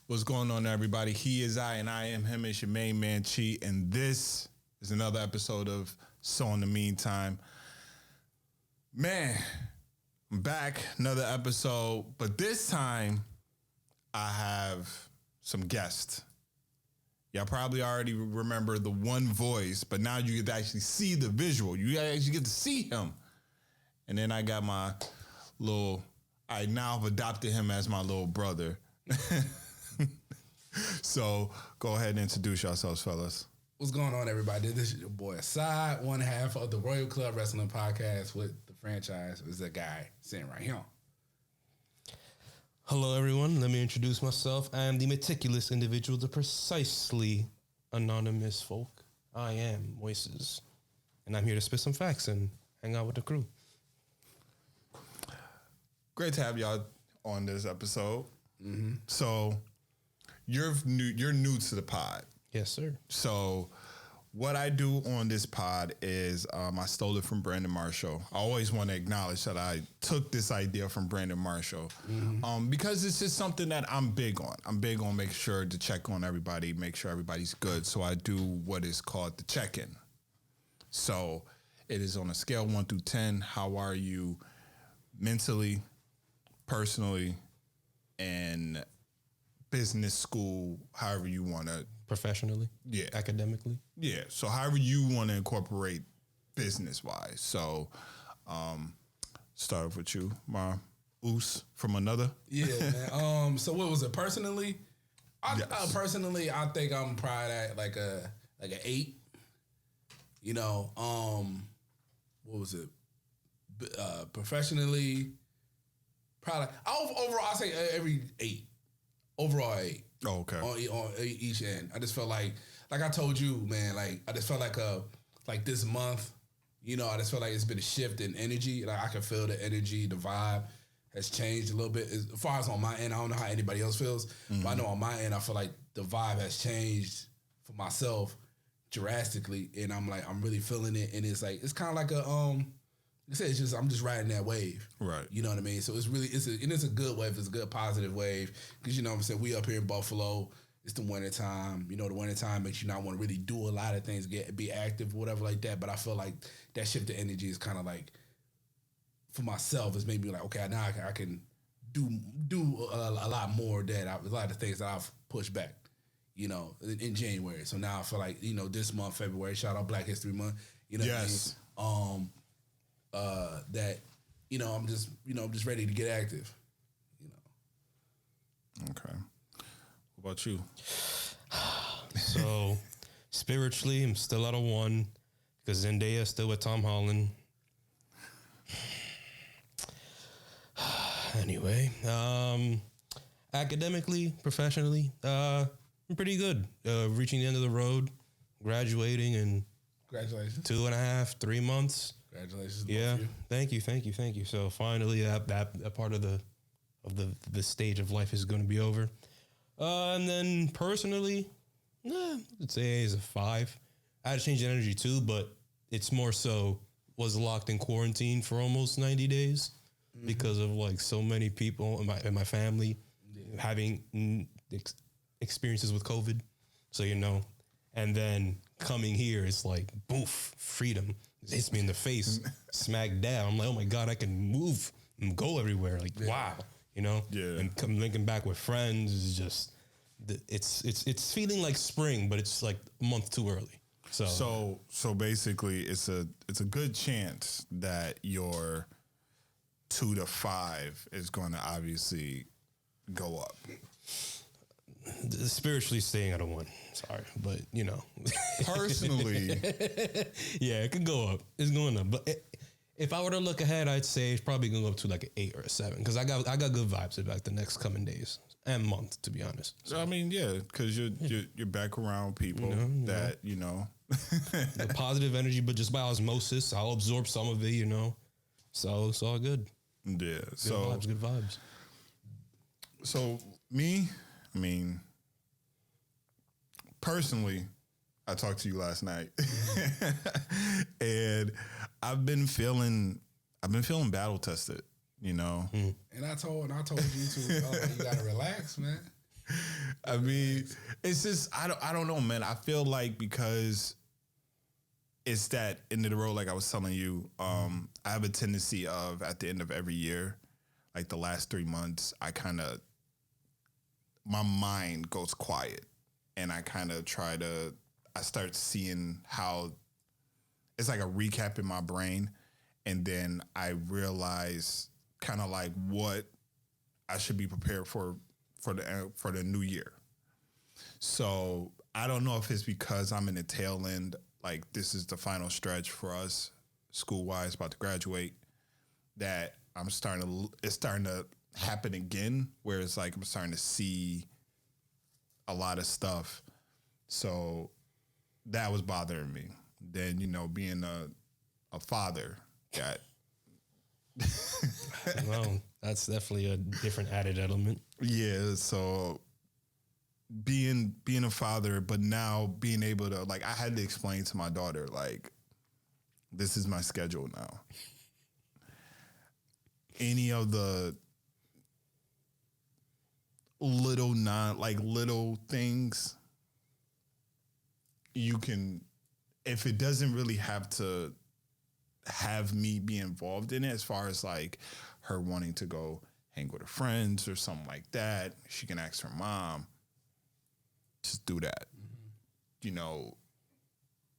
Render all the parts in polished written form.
What's going on, everybody? He is I, and I am him. It's your main man, Chi, and this is another episode of So in the Meantime. Man, I'm back, another episode, but this time I have some guests. Y'all probably already remember the one voice, but now you get to actually see the visual. You actually get to see him. And then I got my I now have adopted him as my little brother. So go ahead and introduce yourselves, fellas. What's going on, everybody? This is your boy Assad, one half of the Royal Club Wrestling Podcast with the franchise. Is a guy sitting right here. Hello, everyone. Let me introduce myself. I am the meticulous individual, the precisely anonymous folk. I am Moises, and I'm here to spit some facts and hang out with the crew. Great to have y'all on this episode. Mm-hmm. So you're new to the pod. Yes, sir. So what I do on this pod is I stole it from Brandon Marshall. I always want to acknowledge that I took this idea from Brandon Marshall because it's just something that I'm big on. I'm big on making sure to check on everybody, make sure everybody's good. So I do what is called the check-in. So it is on a scale 1 through 10. How are you mentally, personally, and business, school, however you want to. Professionally? Yeah. Academically? Yeah. So however you want to incorporate business-wise. So start off with you, my oos from another. Yeah, man. So what was it? Personally? Personally, I think I'm probably at like an 8. You know, what was it? Professionally, probably overall I say every 8. Overall 8. Oh, okay. On each end. I just felt like I told you, man, like I just felt like this month, you know, I just felt like it's been a shift in energy. Like I can feel the energy, the vibe has changed a little bit. As far as on my end, I don't know how anybody else feels, but I know on my end, I feel like the vibe has changed for myself drastically, and I'm really feeling it, and it's like it's kind of like I'm just riding that wave. Right. You know what I mean? So it's a good wave. It's a good positive wave. Because, you know what I'm saying, we up here in Buffalo, it's the wintertime. You know, the wintertime makes you not want to really do a lot of things, be active, whatever like that. But I feel like that shift of energy is kind of like, for myself, it's made me like, okay, now I can do a lot more a lot of things that I've pushed back, you know, in January. So now I feel like, you know, this month, February, shout out Black History Month. You know yes. what I mean? That, you know, I'm just ready to get active, you know. Okay. What about you? So, spiritually, I'm still at a 1 because Zendaya's still with Tom Holland. Anyway, academically, professionally, I'm pretty good. Reaching the end of the road, graduating in Congratulations. 2.5, 3 months. Congratulations. Yeah, thank you. So finally, that part of the stage of life is going to be over. And then personally, I'd say it's a 5. I had to change the energy too, but it's more so was locked in quarantine for almost 90 days because of like so many people in my family having experiences with COVID. So, you know, and then coming here, it's like, boof, freedom. It hits me in the face, smack dab. I'm like, oh my God, I can move and go everywhere. Like, wow, you know? Yeah. And linking back with friends is just, it's feeling like spring, but it's like a month too early. So basically it's a good chance that your 2 to 5 is going to obviously go up. Spiritually staying at a 1. Sorry, but you know, personally, yeah, it could go up. It's going up, but if I were to look ahead, I'd say it's probably going to go up to like an 8 or a 7 because I got good vibes about the next coming days and month, to be honest. So, I mean, yeah, because you're back around people that you know the positive energy, but just by osmosis, I'll absorb some of it, you know. So it's all good. Yeah, Good vibes. So me, I mean, personally, I talked to you last night, and I've been feeling battle tested. You know, And I told you to, you gotta relax, man. I mean, it's just I don't know, man. I feel like because it's that end of the road, like I was telling you, I have a tendency of at the end of every year, like the last 3 months, my mind goes quiet and I start seeing how it's like a recap in my brain. And then I realize kind of like what I should be prepared for the new year. So I don't know if it's because I'm in the tail end, like this is the final stretch for us school-wise, about to graduate, that it's starting to happen again, where it's like I'm starting to see a lot of stuff. So that was bothering me. Then, being a father got... Well, that's definitely a different added element. Yeah, so being a father, but now being able to, like, I had to explain to my daughter, like, this is my schedule now. Any of the little things, you can, if it doesn't really have to have me be involved in it, as far as like her wanting to go hang with her friends or something like that, she can ask her mom, just do that. Mm-hmm.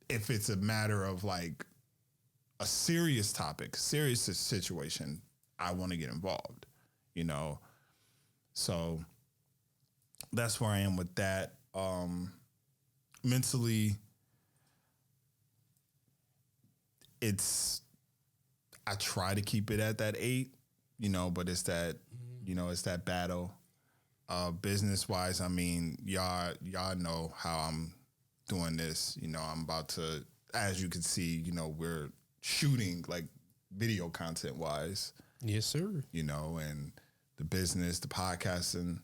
If it's a matter of like a serious topic, serious situation, I want to get involved, So that's where I am with that. Mentally, I try to keep it at that 8, but it's that, it's that battle. Business wise, I mean, y'all know how I'm doing this. I'm about to, as you can see, we're shooting like video content wise. Yes, sir. And the business, the podcasting,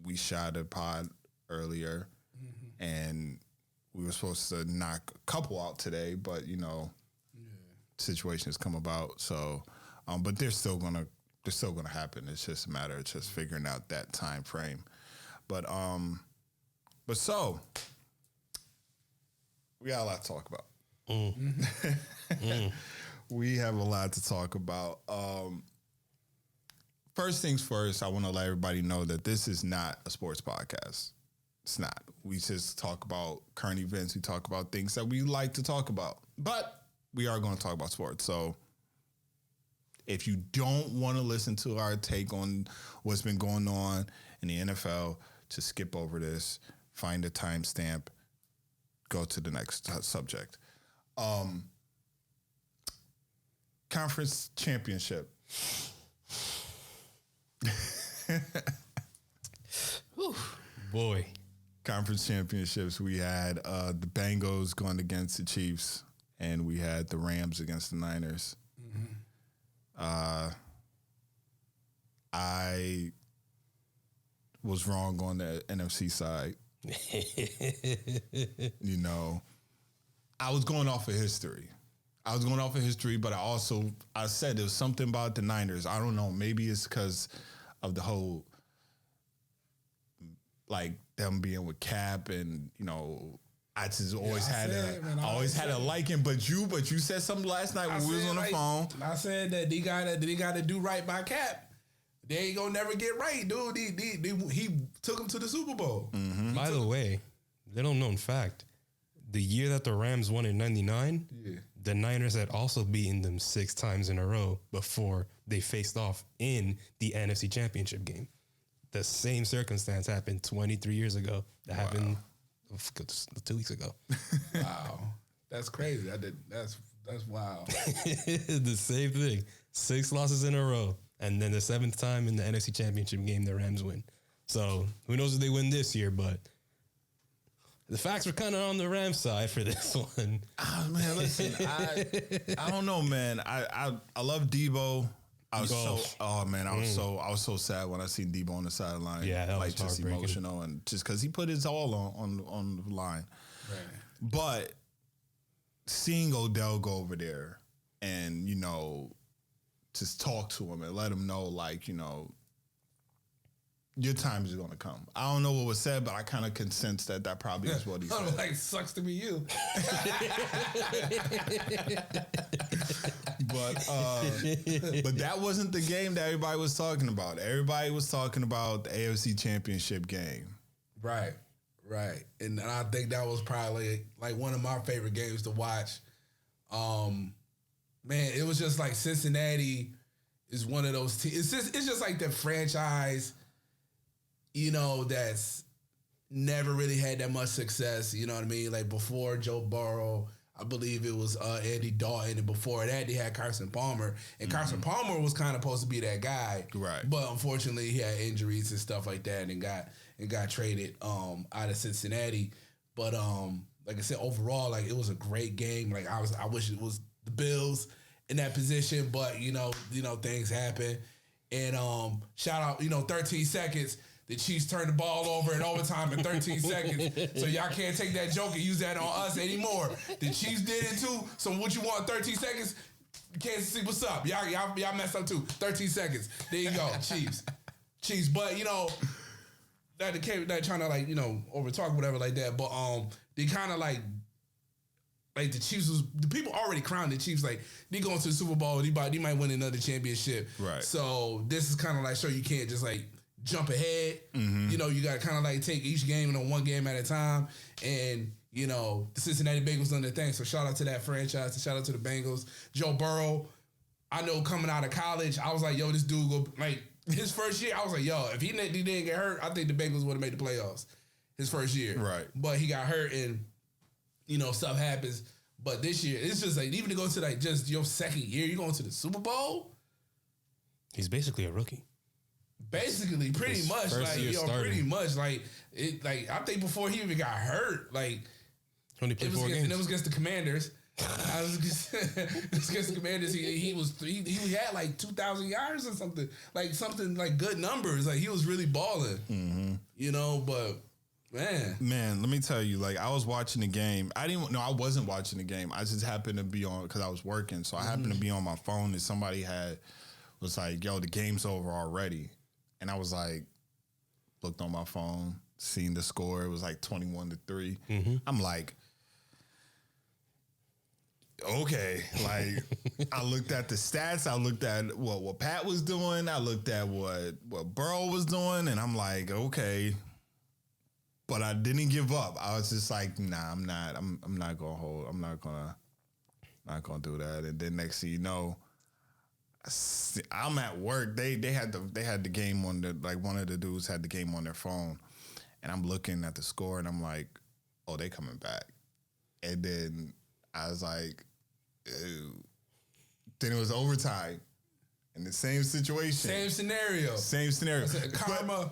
we shot a pod earlier and we were supposed to knock a couple out today, but, situations come about. So, but they're still gonna happen. It's just a matter of just figuring out that time frame. But so we got a lot to talk about. We have a lot to talk about. First things first, I want to let everybody know that this is not a sports podcast. It's not. We just talk about current events. We talk about things that we like to talk about. But we are going to talk about sports. So if you don't want to listen to our take on what's been going on in the NFL, just skip over this, find a timestamp, go to the next subject. Conference championship. Boy. Conference championships. We had the Bengals going against the Chiefs, and we had the Rams against the Niners. I was wrong on the NFC side. I was going off of history. But I said there was something about the Niners. I don't know. Maybe it's because of the whole, like, them being with Cap and, I just always had a liking. But you said something last night when we was on the phone. I said that he got to do right by Cap. They ain't gonna never get right, dude. He took him to the Super Bowl. Mm-hmm. By the way, little known fact: the year that the Rams won in '99, the Niners had also beaten them 6 times in a row before they faced off in the NFC Championship game. The same circumstance happened 23 years ago. That happened 2 weeks ago. Wow, that's crazy. That's wild. The same thing. 6 losses in a row. And then the 7th time in the NFC Championship game, the Rams win. So who knows if they win this year, but the facts were kind of on the Rams side for this one. Oh, man, listen, I don't know, man. I love Debo. I was so sad when I seen Debo on the sideline. Yeah, that was just emotional, and just because he put his all on the line. Right. But seeing Odell go over there and just talk to him and let him know, like, your time is going to come. I don't know what was said, but I kind of can sense that probably is what he said. Like, sucks to be you. But that wasn't the game that everybody was talking about. Everybody was talking about the AFC Championship game. Right. And I think that was probably like one of my favorite games to watch. Man, it was just like Cincinnati is one of those teams. It's just like the franchise, you know, that's never really had that much success. You know what I mean? Like before Joe Burrow, I believe it was Andy Dalton, and before that they had Carson Palmer, and Carson Palmer was kind of supposed to be that guy, right? But unfortunately, he had injuries and stuff like that, and got traded out of Cincinnati. But like I said, overall, like it was a great game. Like I wish it was the Bills in that position, but you know things happen. And shout out, 13 seconds. The Chiefs turned the ball over in overtime in 13 seconds. So y'all can't take that joke and use that on us anymore. The Chiefs did it too. So what you want, 13 seconds? Kansas City, what's up? Y'all messed up too. 13 seconds. There you go, Chiefs. But that trying to over talk whatever like that. But they kind of like the Chiefs the people already crowned the Chiefs like they going to the Super Bowl. They might win another championship. Right. So this is kind of like you can't just like jump ahead. Mm-hmm. You got to kind of like take each game one game at a time. And the Cincinnati Bengals done their thing. So shout out to that franchise. Shout out to the Bengals. Joe Burrow. I know coming out of college, I was like, yo, this dude go like his first year. I was like, yo, if he didn't get hurt, I think the Bengals would have made the playoffs his first year. Right. But he got hurt and stuff happens. But this year, it's just like even to go to like just your second year, you're going to the Super Bowl. He's basically a rookie. Basically, pretty much, pretty much, like it. Like I think before he even got hurt, like only played 4 games. And it was against the Commanders. I was against the Commanders. He had like 2,000 yards or something like good numbers. Like he was really balling. Mm-hmm. But man, let me tell you. Like I was watching the game. I wasn't watching the game. I just happened to be on because I was working. So I happened to be on my phone and somebody was like, "Yo, the game's over already." And I was like, looked on my phone, seen the score. It was like 21-3. Mm-hmm. I'm like, okay. Like, I looked at the stats. I looked at what Pat was doing. I looked at what Burrow was doing. And I'm like, okay. But I didn't give up. I was just like, nah, I'm not going to hold. I'm not going to do that. And then next thing you know, I'm at work. They had the game on one of the dudes had the game on their phone, and I'm looking at the score and I'm like, oh, they coming back. And then I was like, ew. Then it was overtime in the same situation, same scenario. I said, karma.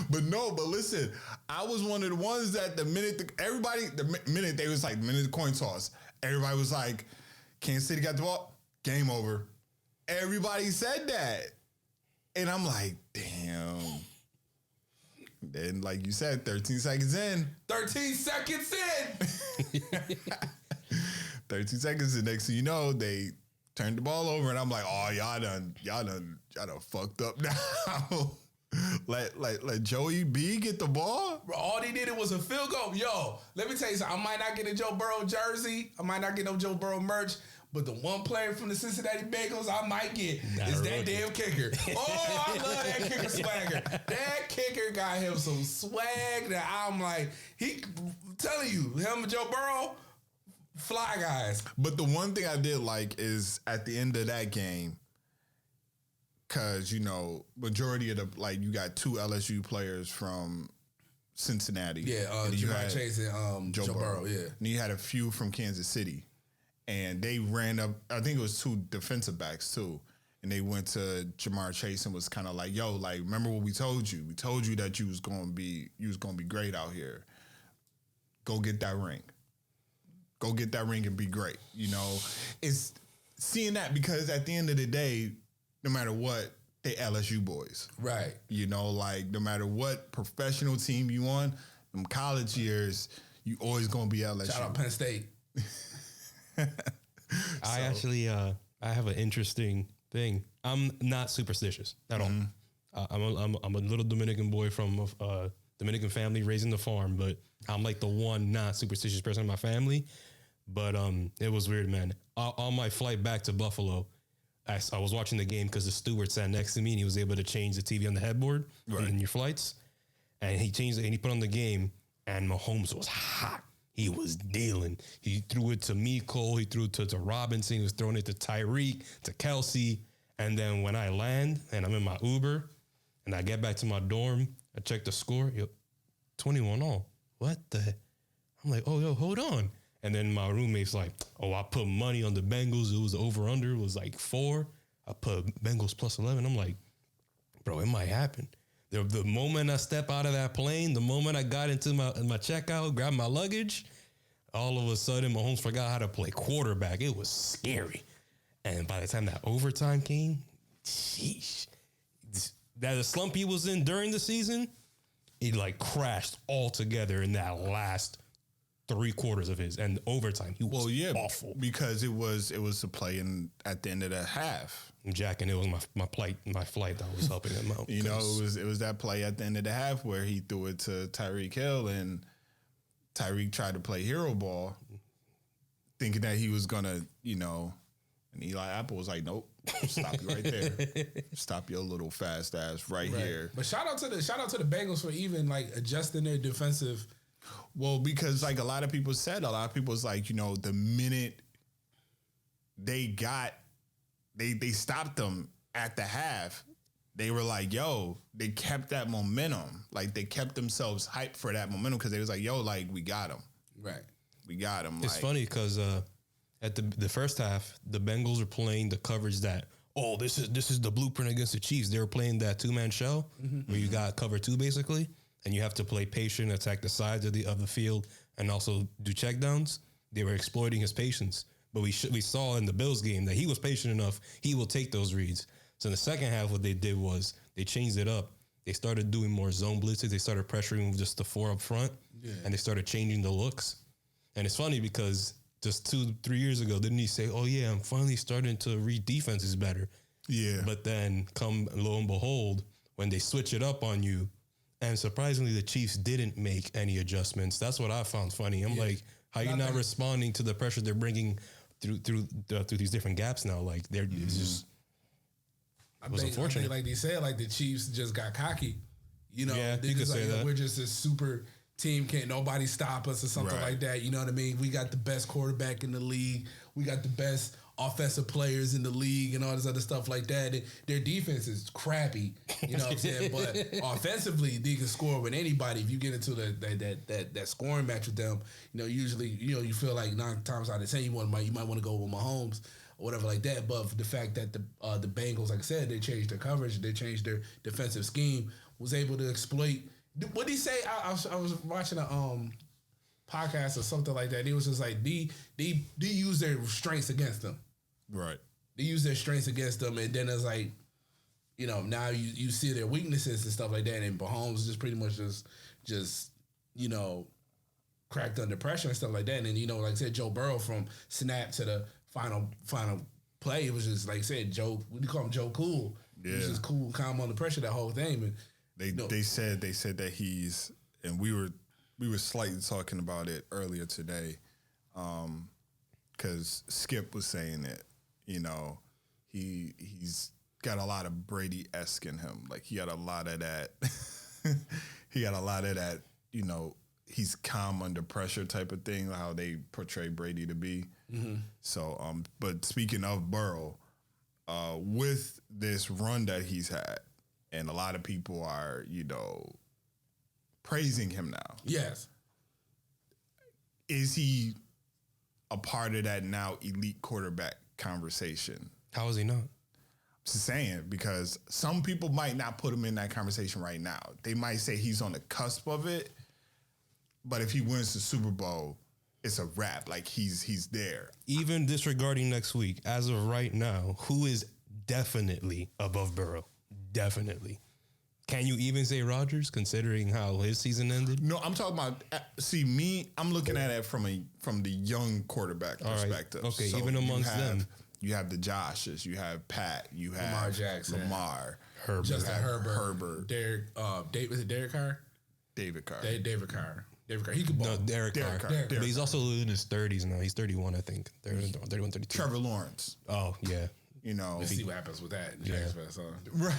But listen, I was one of the ones that the minute they was like the minute the coin toss, everybody was like, Kansas City got the ball. Game over. Everybody said that. And I'm like, damn. Then, like you said, 13 seconds in. 13 seconds in! 13 seconds in. Next thing you know, they turned the ball over, and I'm like, oh, y'all done fucked up now. Let Joey B get the ball. Bro, all they did was a field goal. Yo, let me tell you something. I might not get a Joe Burrow jersey. I might not get no Joe Burrow merch. But the one player from the Cincinnati Bengals I might get is that damn kicker. Oh, I love that kicker swagger. That kicker got him some swag that I'm like, telling you, him and Joe Burrow, fly guys. But the one thing I did like is at the end of that game, because, majority of you got 2 LSU players from Cincinnati. Yeah, Jamar Chase and Joe Burrow, yeah. And you had a few from Kansas City. And they ran up, I think it was 2 defensive backs too. And they went to Jamar Chase and was kind of like, yo, like, remember what we told you? We told you that you was gonna be great out here. Go get that ring. Go get that ring and be great. It's seeing that because at the end of the day, no matter what, they LSU boys. Right. No matter what professional team you on, them college years, you always gonna be LSU. Shout out Penn State. I have an interesting thing. I'm not superstitious at all. I'm a little Dominican boy from a Dominican family raised in the farm, but I'm like the one not superstitious person in my family. But it was weird, man. On my flight back to Buffalo, I was watching the game because the steward sat next to me and he was able to change the TV on the headboard in your flights. And he changed it and he put on the game, and Mahomes was hot. He was dealing. He threw it to me, Cole. He threw it to Robinson. He was throwing it to Tyreek, to Kelsey. And then when I land and I'm in my Uber and I get back to my dorm, I check the score. 21 all. What the? I'm like, oh, yo, hold on. And then my roommate's like, oh, I put money on the Bengals. It was over-under. It was like 4. I put Bengals plus 11. I'm like, bro, it might happen. The moment I step out of that plane, the moment I got into my checkout, grabbed my luggage, all of a sudden Mahomes forgot how to play quarterback. It was scary. And by the time that overtime came, sheesh. That the slump he was in during the season, he like crashed altogether in that last 3 quarters of his, and overtime. He was awful because it was a play at the end of the half. Jack, and it was my flight that was helping him out. It was that play at the end of the half where he threw it to Tyreek Hill, and Tyreek tried to play hero ball, thinking that he was gonna, and Eli Apple was like, nope, stop you right there. Stop your little fast ass right here. But shout out to the Bengals for even like adjusting their defensive. Well, because like a lot of people was like, the minute they stopped them at the half, they were like, yo, they kept that momentum. Like they kept themselves hyped for that momentum because they was like, yo, like we got them. Right. We got them. It's funny because at the first half, the Bengals were playing the coverage that, oh, this is the blueprint against the Chiefs. They were playing that 2-man shell where you got cover 2 basically. And you have to play patient, attack the sides of the field, and also do checkdowns. They were exploiting his patience. But we saw in the Bills game that he was patient enough. He will take those reads. So in the second half, what they did was they changed it up. They started doing more zone blitzes. They started pressuring with just the 4 up front, and they started changing the looks. And it's funny because just 2-3 years ago, didn't he say, oh, yeah, I'm finally starting to read defenses better. Yeah. But then come lo and behold, when they switch it up on you, and surprisingly, the Chiefs didn't make any adjustments. That's what I found funny. I'm like, how are you not responding to the pressure they're bringing through these different gaps now? Like, it's just unfortunate. I think, like they said, like the Chiefs just got cocky. Yeah, they you could just say that. We're just a super team. Can't nobody stop us or something like that. You know what I mean? We got the best quarterback in the league. We got the best offensive players in the league and all this other stuff like that. Their defense is crappy, you know what I'm saying? But offensively, they can score with anybody. If you get into that scoring match with them, usually, you feel like 9 times out of 10, you might want to go with Mahomes or whatever like that. But for the fact that the Bengals, like I said, they changed their coverage, they changed their defensive scheme, was able to exploit. What did he say? I was watching a podcast or something like that. It was just like they use their strengths against them. Right. They use their strengths against them, and then it's like, now you see their weaknesses and stuff like that, and Mahomes just pretty much just cracked under pressure and stuff like that. And then, like I said, Joe Burrow from snap to the final play, it was just like I said, Joe, what do you call him, Joe Cool? Yeah. He was just cool, calm under pressure that whole thing. And they said that he's, and we were slightly talking about it earlier today, because Skip was saying it. He's got a lot of Brady-esque in him. Like he got a lot of that. He's calm under pressure type of thing. How they portray Brady to be. Mm-hmm. So, but speaking of Burrow, with this run that he's had, and a lot of people are praising him now. Yes. Is he a part of that now elite quarterback conversation? How is he not? I'm just saying, because some people might not put him in that conversation right now. They might say he's on the cusp of it, but if he wins the Super Bowl, it's a wrap. Like he's there. Even disregarding next week, as of right now, who is definitely above Burrow? Definitely. Can you even say Rodgers, considering how his season ended? No, I'm talking about. I'm looking at it from the young quarterback perspective. Right. Okay, so even amongst them, you have the Joshes, you have Pat, you have Lamar Jackson, Lamar, Herbert, Justin Herbert, Derek, was it Derek Carr? David Carr. David Carr. He could ball. No, Derek Carr. But he's also in his 30s now. He's 31, I think. 31, 32. Trevor Lawrence. Oh, yeah. You know, Let's see what happens with that. Right.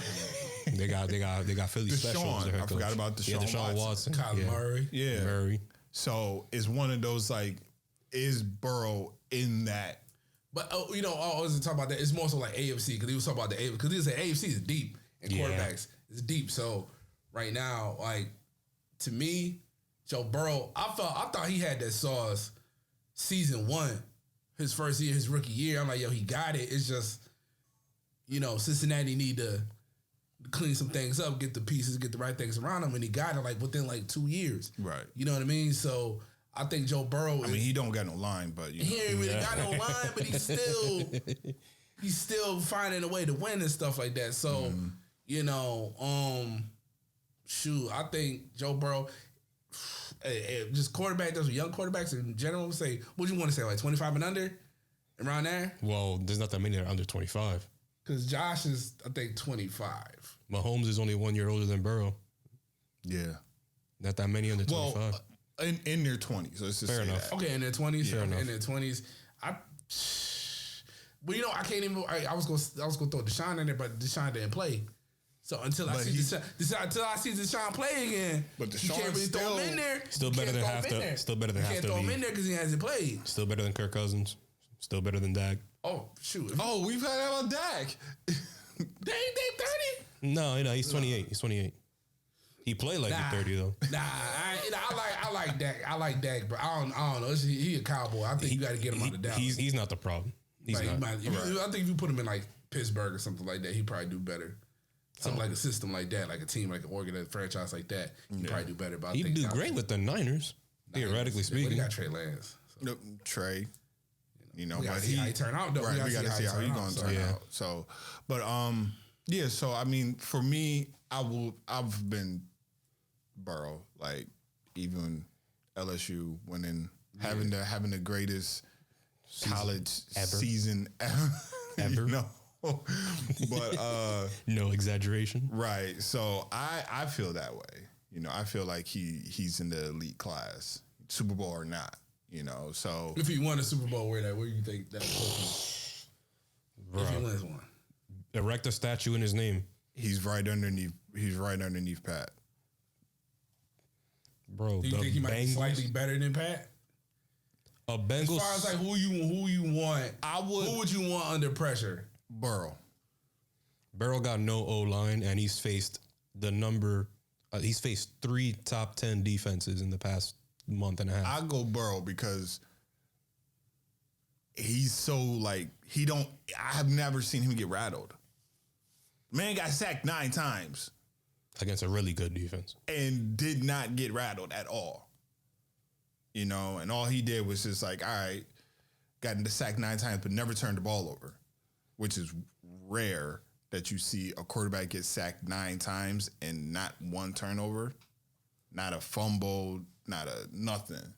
They got Philly specials. I forgot about Deshaun Watson. Kyler Murray. Yeah. Murray. So it's one of those like, is Burrow in that? But I wasn't talking about that. It's more so like AFC because he was talking about the AFC because he said AFC is deep and quarterbacks is deep. So right now, like to me, Joe Burrow, I thought he had that sauce season 1, his first year, his rookie year. I'm like, yo, he got it. It's just, Cincinnati need to clean some things up, get the pieces, get the right things around him, and he got it like within like 2 years. Right. You know what I mean? So I think Joe Burrow. I mean, he don't got no line, but he ain't really got no line, but he's still finding a way to win and stuff like that. So I think Joe Burrow. Just quarterback, those young quarterbacks in general, say, what do you want to say, like 25 and under? Around there? Well, there's not that many that are under 25. Because Josh is, I think, 25. Mahomes is only 1 year older than Burrow. Yeah. Not that many under 25. Well, in their 20s. Let's just Fair say enough. that. Okay, in their 20s. Fair enough. In their 20s. I can't even, I was going to throw Deshaun in there, but Deshaun didn't play. So until I see Deshaun play again, but you can't really throw him in there. Still better than half the. Still better than half the. You can't throw him in there because he hasn't played. Still better than Kirk Cousins. Still better than Dak. Oh shoot! Oh, we've had about Dak. They 30. No, he's 28. He's 28. He played like he's 30 though. I like Dak. I like Dak, but I don't know. He a cowboy. I think you got to get him out of Dallas. He's not the problem. He's not. I think if you put him in like Pittsburgh or something like that, he'd probably do better. Something like a system like that, like a team, like an organized franchise like that, he'd probably do better. But He'd do great with the Niners, theoretically speaking. He got Trey Lance. So. Trey. We got to see how he turn out, though. Right, we got to see how he's going to turn out. So, but so I mean, for me, I've been Burrow, like even LSU winning, having the greatest college season ever. But no exaggeration. Right. So I feel that way. I feel like he's in the elite class, Super Bowl or not. So if he won a Super Bowl, where do you think that would if he wins one? Erect a statue in his name. He's right underneath Pat. Bro, do you think he might be slightly better than Pat? A Bengals. As far as like who you want, who would you want under pressure? Burrow got no O-line, and he's faced he's faced 3 top 10 defenses in the past month and a half. I go Burrow because he's so like I have never seen him get rattled. Man got sacked 9 times against a really good defense and did not get rattled at all. And all he did was just like, all right, got sacked 9 times, but never turned the ball over, which is rare that you see a quarterback get sacked 9 times and not one turnover, not a fumble, not a nothing.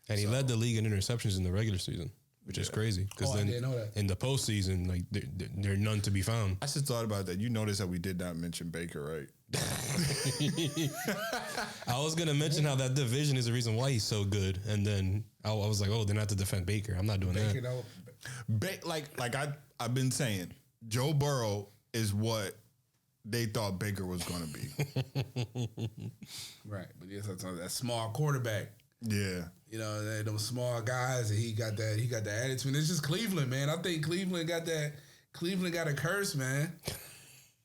And he led the league in interceptions in the regular season, which is crazy. Because I didn't know that. In the postseason, like there are none to be found. I just thought about that. You noticed that we did not mention Baker, right? I was gonna mention how that division is the reason why he's so good, and then I was like, oh, they have to defend Baker. I'm not doing Baker, that. Like I've been saying, Joe Burrow is what they thought Baker was going to be. Right, but yes, that small quarterback. Yeah, those small guys, and he got that attitude. And it's just Cleveland, man. I think Cleveland got a curse, man.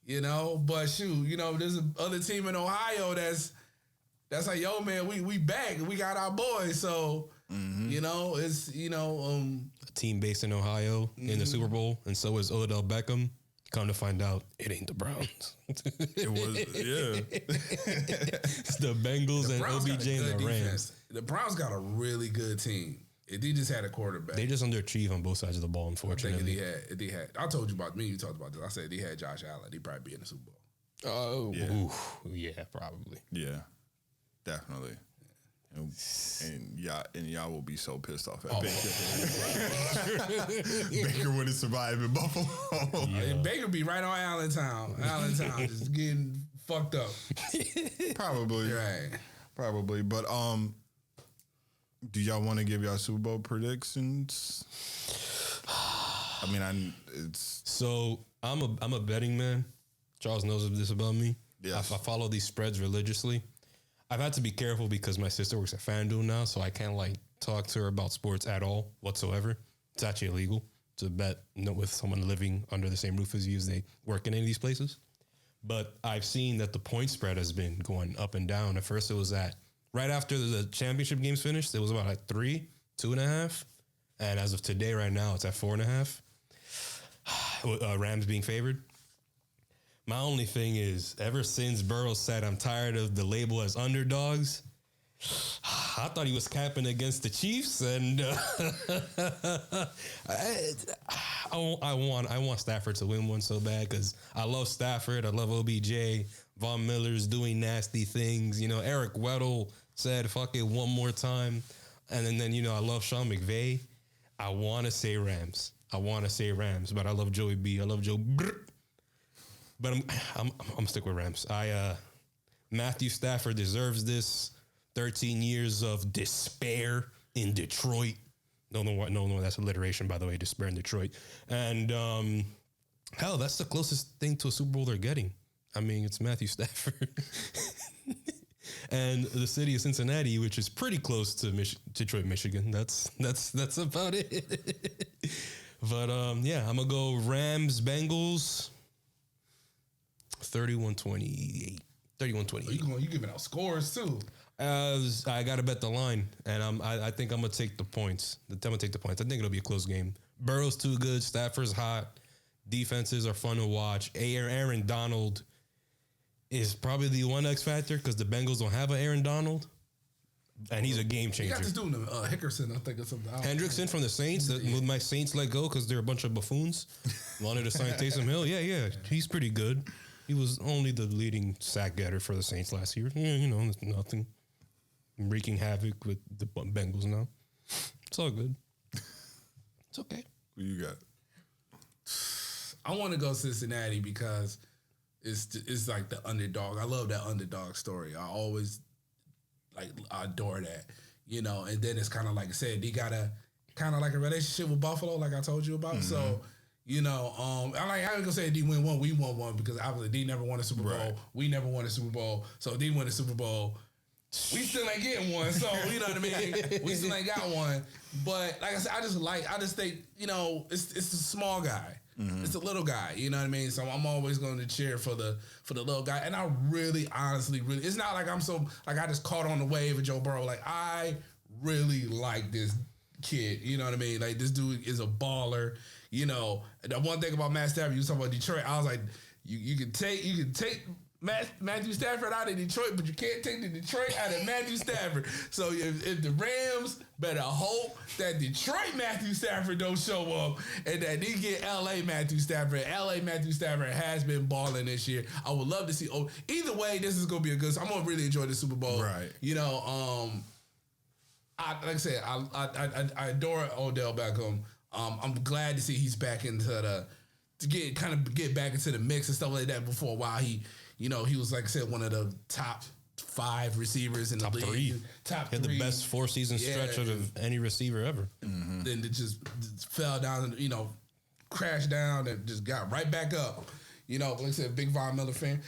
But shoot, there's another team in Ohio that's like, yo, man, we back and we got our boys. So it's a team based in Ohio in the Super Bowl, and so is Odell Beckham. Come to find out, it ain't the Browns. It was, yeah. It's the Bengals and OBJ and the Rams. Defense. The Browns got a really good team. They just had a quarterback. They just underachieve on both sides of the ball, unfortunately. They had. I told you about me. You talked about this. I said they had Josh Allen. He'd probably be in the Super Bowl. Oh, yeah. Yeah, probably. Yeah, definitely. And y'all will be so pissed off at Baker. Baker wouldn't survive in Buffalo. Yeah. Baker be right on Allentown. Allentown just getting fucked up. Probably. Right. Probably. But do y'all want to give y'all Super Bowl predictions? I mean, So I'm a betting man. Charles knows this about me. Yes. I follow these spreads religiously. I've had to be careful because my sister works at FanDuel now, so I can't talk to her about sports at all whatsoever. It's actually illegal to bet with someone living under the same roof as you as they work in any of these places. But I've seen that the point spread has been going up and down. At first, it was right after the championship games finished, it was about 3, 2.5. And as of today, right now, it's at 4.5. Rams being favored. My only thing is, ever since Burrow said, I'm tired of the label as underdogs, I thought he was capping against the Chiefs, and I want Stafford to win one so bad because I love Stafford. I love OBJ. Von Miller's doing nasty things. Eric Weddle said, fuck it one more time. And then I love Sean McVay. I want to say Rams, but I love Joey B. I love Joe Brr. But I'm stick with Rams. Matthew Stafford deserves this. 13 years of despair in Detroit. No, that's alliteration, by the way. Despair in Detroit. And hell, that's the closest thing to a Super Bowl they're getting. I mean, it's Matthew Stafford. And the city of Cincinnati, which is pretty close to Detroit, Michigan. That's about it. But yeah, I'm gonna go Rams, Bengals. 31-28. 31-28. You giving out scores too? I got to bet the line, and I think I'm gonna take the points. I think it'll be a close game. Burrow's too good. Stafford's hot. Defenses are fun to watch. Aaron Donald is probably the one X factor because the Bengals don't have an Aaron Donald, and he's a game changer. You got this dude, Hickerson, I think, or something. Hendrickson from the Saints. With my Saints let go because they're a bunch of buffoons. Wanted to sign Taysom Hill. Yeah, he's pretty good. He was only the leading sack getter for the Saints last year. Yeah, it's nothing. Wreaking havoc with the Bengals now. It's all good. It's okay. Who you got? I want to go Cincinnati because it's like the underdog. I love that underdog story. I always I adore that. And then it's kind of like I said, they got a kind of like a relationship with Buffalo, like I told you about. Mm-hmm. So, I ain't gonna say D win one, we won one because obviously D never won a Super Bowl. Right. We never won a Super Bowl. So D win a Super Bowl. We still ain't getting one, so you know what I mean. We still ain't got one, but like I said, I just think it's the small guy, it's the little guy, you know what I mean. So I'm always going to cheer for the little guy, and I really, honestly, it's not like I'm so I just caught on the wave of Joe Burrow. Like I really like this kid, you know what I mean. Like this dude is a baller, And the one thing about Matt Stafford, you was talking about Detroit, I was like, you can take. Matthew Stafford out of Detroit, but you can't take the Detroit out of Matthew Stafford. So if the Rams better hope that Detroit Matthew Stafford don't show up and that they get LA Matthew Stafford. LA Matthew Stafford has been balling this year. I would love to see. Either way, this is gonna be a good. So I'm gonna really enjoy the Super Bowl. Right. Like I said, I adore Odell Beckham. I'm glad to see he's back into to get back into the mix and stuff like that. Before a while, he was, like I said, one of the top 5 receivers in the league. 3. Top 3. He had the best 4-season stretch of any receiver ever. Mm-hmm. Then it just fell down, crashed down and just got right back up. Like I said, big Von Miller fan.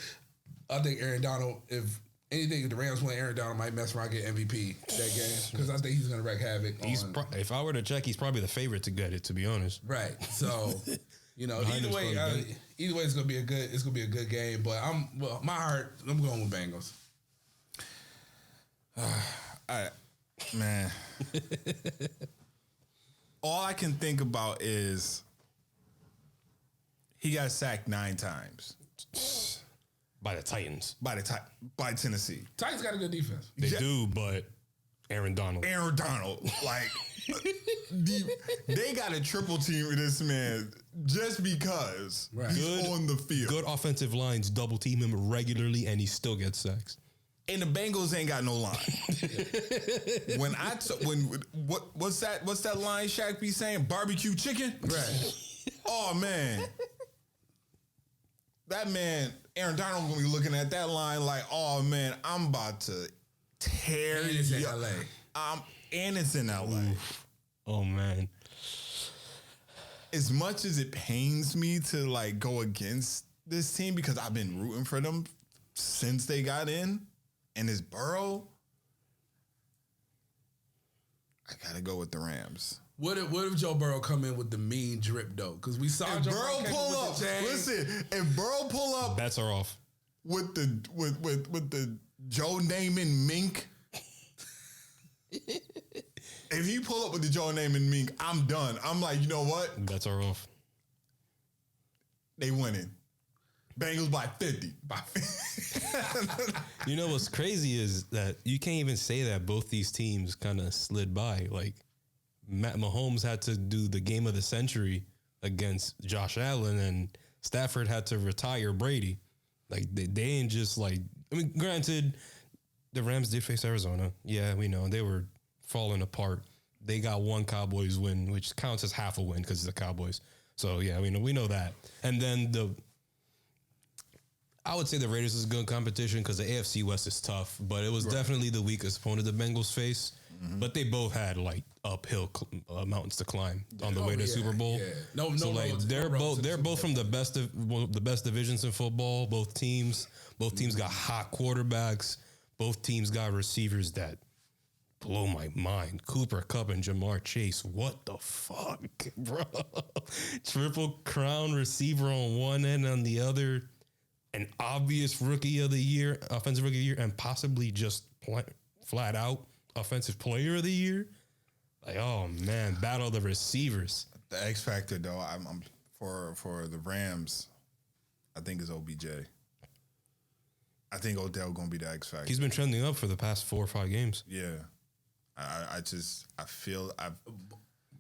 I think Aaron Donald, if anything, if the Rams win, Aaron Donald might mess around and get MVP that game because I think he's going to wreak havoc. If I were to check, he's probably the favorite to get it, to be honest. Right. So... either way, it's gonna be a good game. But my heart, I'm going with Bengals. Man, all I can think about is he got sacked 9 times by the Titans, by Tennessee. Titans got a good defense. They do, but Aaron Donald, like. They got a triple team with this man just because he's on the field. Good offensive lines double team him regularly, and he still gets sacks. And the Bengals ain't got no line. What's that line Shaq be saying? Barbecue chicken? Right. Oh man. That man, Aaron Donald gonna be looking at that line like, oh man, I'm about to tear And it's in LA. And it's in LA. Oof. Oh man. As much as it pains me to like go against this team because I've been rooting for them since they got in, and it's Burrow, I gotta go with the Rams. What if Joe Burrow come in with the mean drip though? Because we saw If Joe Burrow pull up, listen. If Burrow pull up, Bets are off. with the Joe Namath mink. If he pull up with the Joe Namath mink, I'm done. I'm like, you know what? Bets are off. They winning. Bengals by 50. You know what's crazy is that you can't even say that both these teams kind of slid by. Like Matt Mahomes had to do the game of the century against Josh Allen, and Stafford had to retire Brady. Like they ain't just like. I mean, granted, the Rams did face Arizona. Yeah, we know they were falling apart. They got one Cowboys win, which counts as half a win because it's the Cowboys. So yeah, we know that. And then I would say the Raiders is good competition because the AFC West is tough, but it was definitely the weakest opponent the Bengals face. Mm-hmm. But they both had like uphill mountains to climb on the way to Super Bowl. Yeah. They're both from the best divisions in football. Both teams got hot quarterbacks. Both teams got receivers that blow my mind. Cooper Kupp and Jamar Chase. What the fuck, bro? Triple crown receiver on one end, on the other, an obvious rookie of the year, offensive rookie of the year, and possibly just flat out offensive player of the year. Like, oh man, battle of the receivers. The X factor though, I'm for the Rams, I think is OBJ. I think Odell gonna be the X factor. He's been trending up for the past 4 or 5 games. Yeah, I feel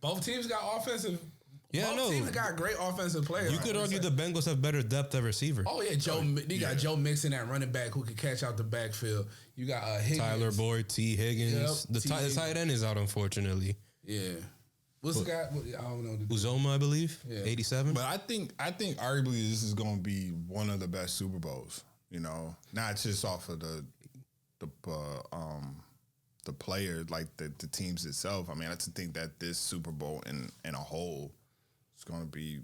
both teams got offensive. Yeah, both teams got great offensive players. You could argue the Bengals have better depth at receiver. Oh yeah, you got Joe Mixon at running back who can catch out the backfield. You got Higgins. Tyler Boyd, T. Higgins. Yep, The tight end is out, unfortunately. Yeah. What's the guy? I don't know. Uzoma, I believe. Yeah. 87. But I think arguably this is going to be one of the best Super Bowls. You know, not just off of the player, like the teams itself. I mean, I just think that this Super Bowl in a whole is going to be.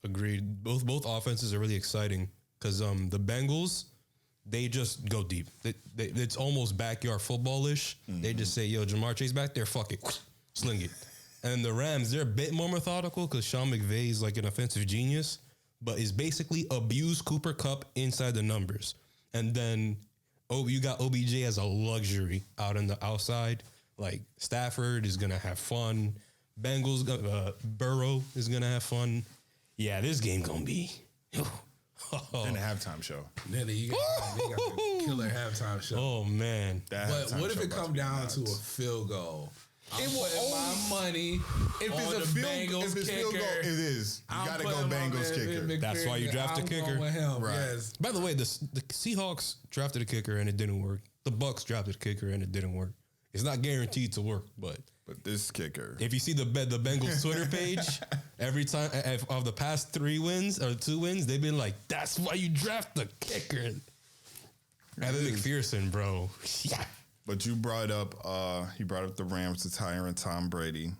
Agreed. Both offenses are really exciting because the Bengals, they just go deep. It's almost backyard football-ish. Mm-hmm. They just say, yo, Jamar Chase back there, fuck it, sling it. And the Rams, they're a bit more methodical because Sean McVay is like an offensive genius, but is basically abuse Cooper Kupp inside the numbers. And then you got OBJ as a luxury out on the outside. Like Stafford is going to have fun. Bengals, Burrow is going to have fun. Yeah, this game going to be... And the halftime show. Then you got the killer halftime show. Oh, man. But what if it come down to a field goal? I'm putting my money if on it's the Bengals Bengals kicker. Field goal, it is. You got to go Bengals kicker. That's why you draft a kicker. With him. Right. Yes. By the way, the Seahawks drafted a kicker and it didn't work. The Bucks drafted a kicker and it didn't work. It's not guaranteed to work, but this kicker. If you see the Bengals Twitter page, every time of the past 3 wins or 2 wins, they've been like, "That's why you draft the kicker." Evan McPherson, bro. Yeah. But you brought up the Rams to Tyron Tom Brady.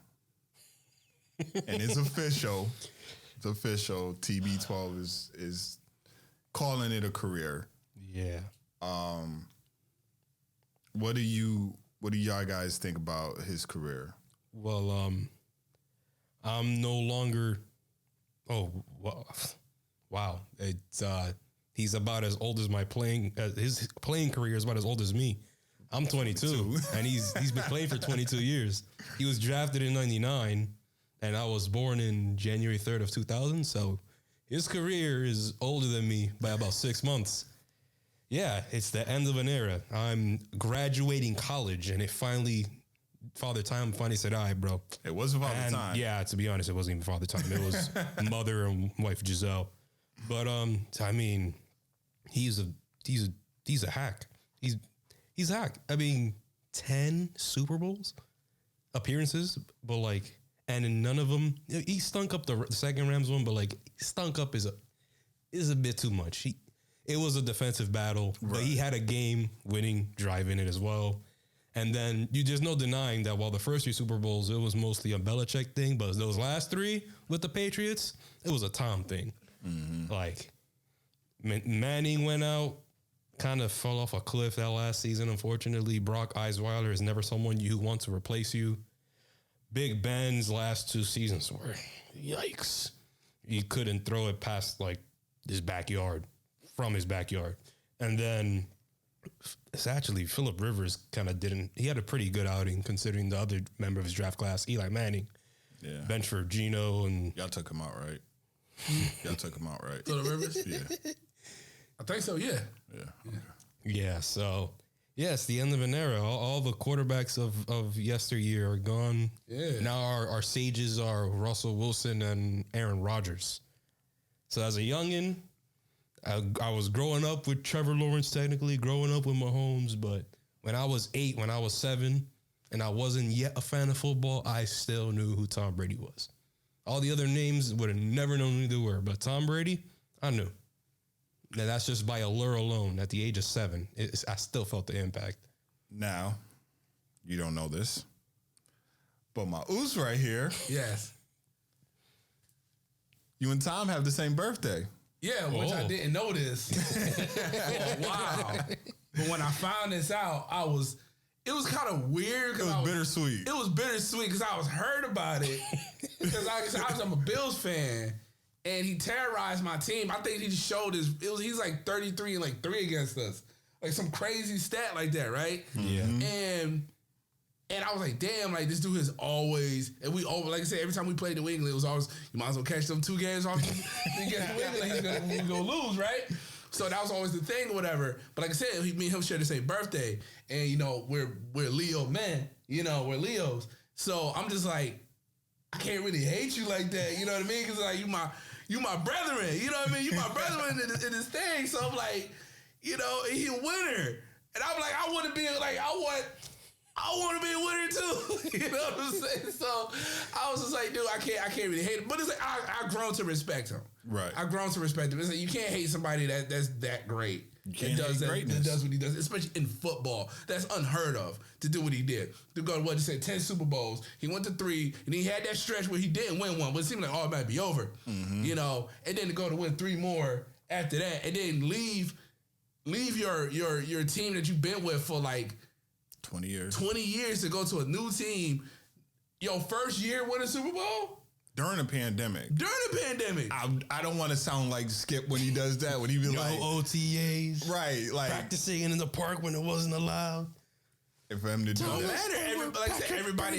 And it's official. It's official. TB12 is calling it a career. Yeah. What do y'all guys think about his career? Well, I'm no longer. Oh, wow! It's he's about as old as my playing. His playing career is about as old as me. I'm 22, and he's been playing for 22 years. He was drafted in '99, and I was born in January 3rd of 2000. So his career is older than me by about 6 months. Yeah, it's the end of an era. I'm graduating college, and Father Time finally said, all right, bro. It wasn't Father Time. Yeah, to be honest, it wasn't even Father Time. It was mother and wife Giselle. But I mean, he's a hack. he's hack. I mean, 10 Super Bowls appearances, but like, and in none of them, he stunk up the second Rams one, but like, stunk up is a bit too much. It was a defensive battle, but he had a game-winning drive in it as well. And then there's no denying that while the first 3 Super Bowls, it was mostly a Belichick thing, but those last 3 with the Patriots, it was a Tom thing. Mm-hmm. Like, Manning went out, kind of fell off a cliff that last season, unfortunately. Brock Osweiler is never someone you want to replace you. Big Ben's last 2 seasons were, yikes. He couldn't throw it past, like, his backyard, from his backyard. And then it's actually Phillip Rivers kind of didn't. He had a pretty good outing considering the other member of his draft class, Eli Manning. Yeah. Bench for Geno and y'all took him out, right? Y'all took him out, right? Phillip Rivers? Yeah. I think so, yeah. Yeah. Okay. Yeah, so it's the end of an era. All the quarterbacks of yesteryear are gone. Yeah. Now our sages are Russell Wilson and Aaron Rodgers. So as a youngin', I was growing up with Trevor Lawrence, technically growing up with Mahomes, but when I was 8, when I was 7, and I wasn't yet a fan of football, I still knew who Tom Brady was. All the other names would have never known who they were, but Tom Brady, I knew. And that's just by allure alone. At the age of 7, I still felt the impact. Now, you don't know this, but my oos right here. Yes. You and Tom have the same birthday. Yeah, which I didn't know this for a while. But when I found this out, it was kind of weird. It was bittersweet. It was bittersweet because I was hurt about it. Because I'm a Bills fan, and he terrorized my team. I think he just showed he's like 33 and like 3 against us. Like some crazy stat like that, right? Yeah. And I was like, damn, like this dude has always, and we like I said, every time we played New England, it was always, you might as well catch them 2 games off against New England, he's gonna lose, right? So that was always the thing or whatever. But like I said, me and him share the same birthday, and you know, we're Leo men, you know, we're Leos. So I'm just like, I can't really hate you like that, you know what I mean? Because like you my brethren, you know what I mean? You my brethren in this thing. So I'm like, you know, he a winner, and I'm like, I want to be like, I want to be a winner too. You know what I'm saying? So I was just like, dude, I can't really hate him. But it's like I've grown to respect him. Right. I've grown to respect him. It's like you can't hate somebody that's that great. That does what he does, especially in football. That's unheard of to do what he did. To go to 10 Super Bowls. He went to 3, and he had that stretch where he didn't win one, but it seemed like it might be over. Mm-hmm. You know, and then to go to win 3 more after that, and then leave your team that you've been with for like 20 years. 20 years to go to a new team. Your first year winning Super Bowl? During a pandemic. I don't want to sound like Skip when he does that. When he be like OTAs. Right. Like practicing in the park when it wasn't allowed. For him to do that. Like I said, everybody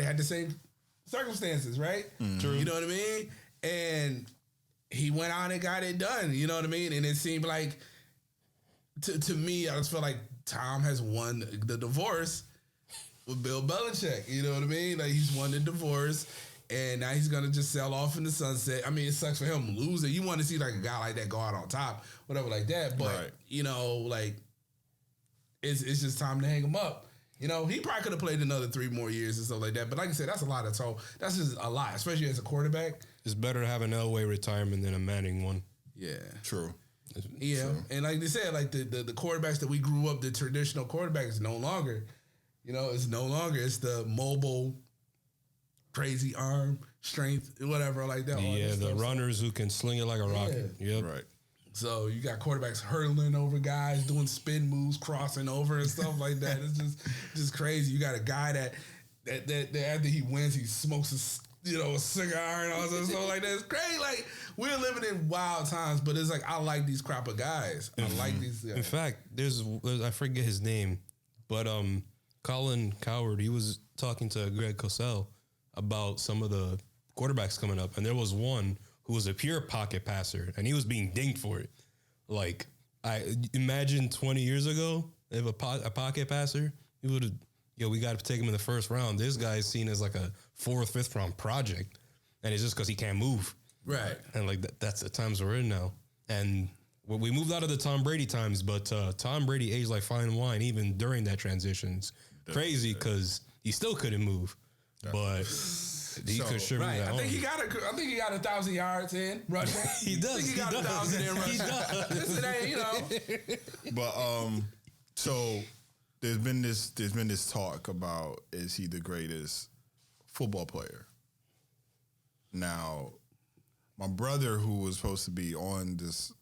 had the same circumstances, right? Mm-hmm. True. You know what I mean? And he went out and got it done. You know what I mean? And it seemed like to me, I just felt like Tom has won the divorce with Bill Belichick. You know what I mean? Like he's won the divorce, and now he's gonna just sell off in the sunset. I mean, it sucks for him losing. You want to see like a guy like that go out on top, whatever like that. But you know, like it's just time to hang him up. You know, he probably could have played another 3 more years and stuff like that. But like I said, that's a lot of toll. That's just a lot, especially as a quarterback. It's better to have an Elway retirement than a Manning one. Yeah, true. Yeah, true. And like they said, like the quarterbacks that we grew up, the traditional quarterback is no longer. You know, it's no longer. It's the mobile, crazy arm strength, whatever like that. Yeah, the runners who can sling it like a rocket. Yep. Right. So you got quarterbacks hurtling over guys, doing spin moves, crossing over and stuff like that. It's just crazy. You got a guy that after he wins, he smokes a cigar and all that stuff like that. It's crazy. Like we're living in wild times, but it's like I like these crop of guys. I like these. In fact, there's I forget his name, but Colin Cowherd, he was talking to Greg Cosell about some of the quarterbacks coming up, and there was one who was a pure pocket passer, and he was being dinged for it. Like, I imagine 20 years ago, if a pocket passer, he would have, we got to take him in the first round. This guy is seen as like a 4th, 5th round project, and it's just because he can't move. Right. And like that's the times we're in now. And Well, we moved out of the Tom Brady times, but Tom Brady aged like fine wine even during that transitions. Crazy because he still couldn't move, but he could sure move. I think he got 1,000 yards in rushing. He does. I think he got 1,000 in rushing. He does. Listen, hey, But so there's been this talk about, is he the greatest football player? Now, my brother, who was supposed to be on this,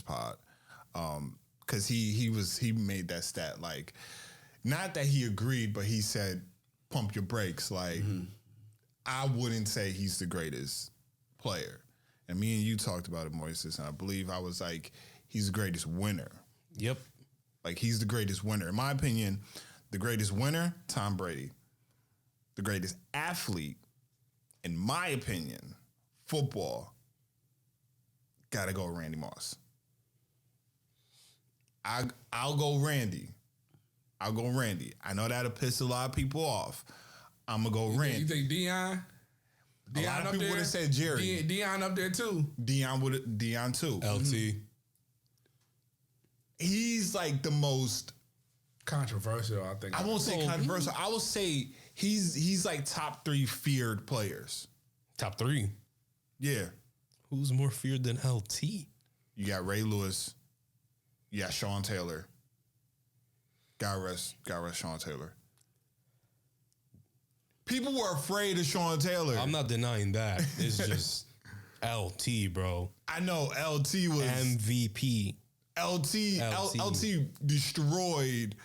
pod, because he made that stat, like, not that he agreed, but he said, pump your brakes. Like, I wouldn't say he's the greatest player. And me and you talked about it, Moises, and I believe I was like, he's the greatest winner. Yep. Like, he's the greatest winner. In my opinion, the greatest winner, Tom Brady. The greatest athlete, in my opinion, football, gotta go Randy Moss. I'll go Randy. I know that'll piss a lot of people off. I'm gonna go Randy. You think Deion? A lot of people would have said Jerry. Deion up there too. Deion too. LT. He's like the most controversial, I think. I won't say controversial. I will say he's like top 3 feared players. Top 3. Yeah. Who's more feared than LT? You got Ray Lewis. You got Sean Taylor. God rest Sean Taylor. People were afraid of Sean Taylor. I'm not denying that. It's just LT, bro. I know LT was MVP. LT destroyed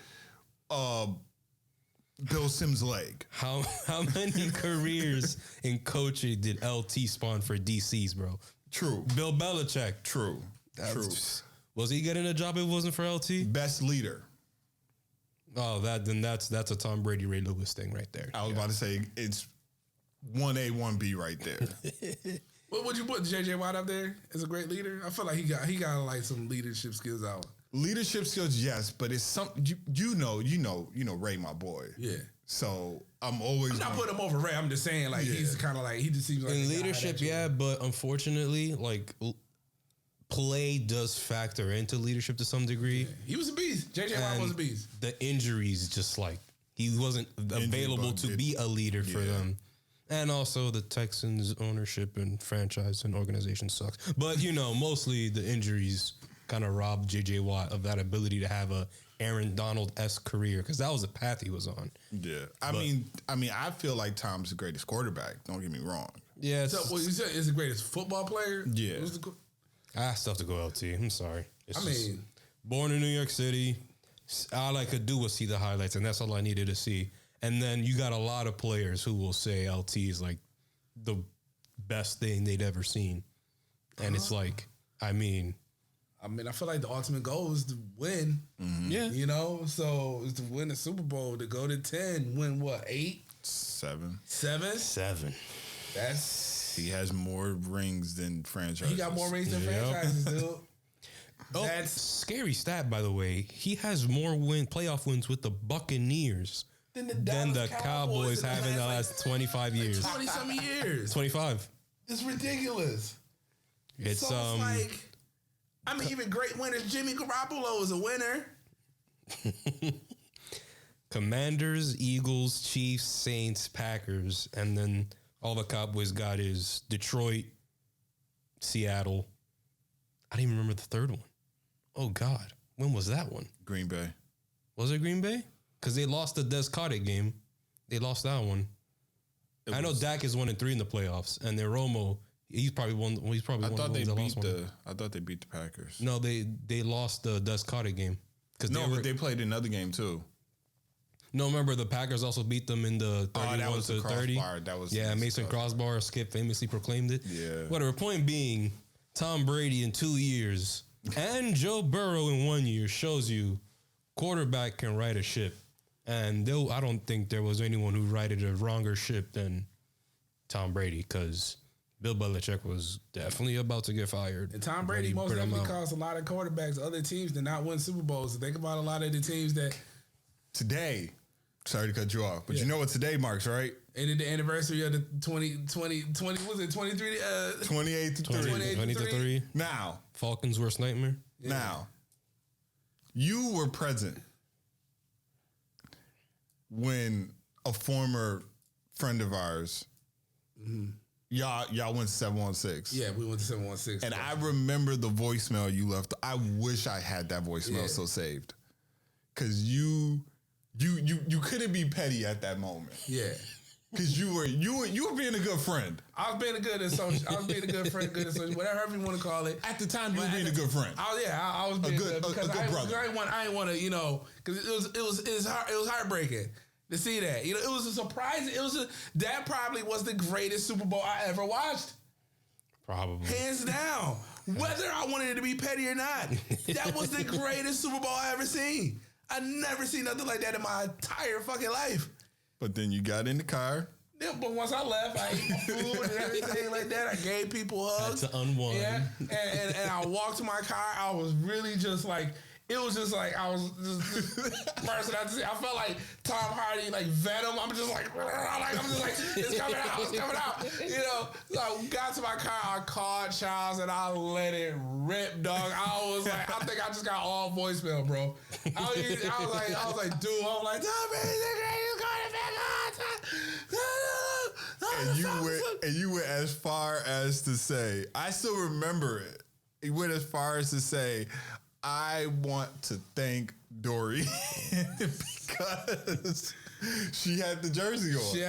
Bill Sims' leg. How many careers in coaching did LT spawn for DCs, bro? True. Bill Belichick. True. Was he getting a job if it wasn't for LT? Best leader. Oh, that's a Tom Brady, Ray Lewis thing right there. I was about to say it's 1A, 1B right there. What would you put JJ Watt up there as a great leader? I feel like he got like some leadership skills out. Leadership skills, yes, but it's something you know Ray, my boy. Yeah. So I'm not putting him over Ray. I'm just saying like he's kind of like he just seems like in leadership, yeah. But unfortunately, like play does factor into leadership to some degree. Yeah. He was a beast. JJ Watt was a beast. The injuries, just like he wasn't available to be a leader for them. And also the Texans ownership and franchise and organization sucks. But, mostly the injuries kind of robbed J.J. Watt of that ability to have a Aaron Donald-esque career because that was the path he was on. Yeah. I mean, I feel like Tom's the greatest quarterback. Don't get me wrong. Yeah. So, you said is the greatest football player? Yeah. I still have to go LT. I'm sorry. Born in New York City. All I could do was see the highlights, and that's all I needed to see. And then you got a lot of players who will say LT is like the best thing they'd ever seen. And it's like, I feel like the ultimate goal is to win. Mm-hmm. Yeah. So it's to win the Super Bowl, to go to 10, win what, 8? 7. 7? He has more rings than franchises. He got more rings than franchises, dude. That's scary stat, by the way. He has more playoff wins with the Buccaneers than the Cowboys have in the last 25 years. 20-something years. 25. It's ridiculous. It's even great winners. Jimmy Garoppolo is a winner. Commanders, Eagles, Chiefs, Saints, Packers, and then all the Cowboys got is Detroit, Seattle. I didn't even remember the third one. Oh, God. When was that one? Green Bay. Was it Green Bay? Because they lost the Des Carter game. They lost that one. I know Dak is 1-3 in the playoffs, and then Romo, he's probably one. He's probably one of the ones that lost one. I thought they beat the Packers. No, they lost the Des Carter game. But they played another game too. No, remember the Packers also beat them in the 31-30. That was Mason Crosby. Skip famously proclaimed it. Yeah. Whatever. Point being, Tom Brady in 2 years and Joe Burrow in 1 year shows you quarterback can right a ship. And I don't think there was anyone who righted a wronger ship than Tom Brady because Bill Belichick was definitely about to get fired. And Tom Brady most definitely caused a lot of quarterbacks, other teams, to not win Super Bowls. So think about a lot of the teams that today Sorry to cut you off, but you know what today marks, right? And then the anniversary of the 20, was it 23? 28 to 3. 20 to 3. Now, Falcons' worst nightmare. Yeah. Now, you were present when a former friend of ours, y'all went to 716. Yeah, we went to 716. And I remember the voicemail you left. I wish I had that voicemail so saved. Because you couldn't be petty at that moment. Yeah. Because you were being a good friend. I was being a good associate. I was being a good friend, good associate, whatever you want to call it. At the time, you were being a good friend. I was being a good brother. I didn't want to, because it was heartbreaking to see that. It was a surprise. That probably was the greatest Super Bowl I ever watched. Probably. Hands down. Whether I wanted it to be petty or not, that was the greatest Super Bowl I ever seen. I never seen nothing like that in my entire fucking life. But then you got in the car. Yeah, but once I left, I ate my food and everything like that. I gave people hugs. Had to unwind. Yeah, and I walked to my car. I was really just like, it was just like, I was just person I felt like Tom Hardy, like Venom. I'm just like it's coming out, it's coming out. So I got to my car, I called Charles, and I let it rip, dog. I was like, I think I just got all voicemail, bro. I was like, dude, I'm like, Tom Brady's the greatest quarterback. And you went as far as to say, I still remember it. He went as far as to say, I want to thank Dory because she had the jersey on. She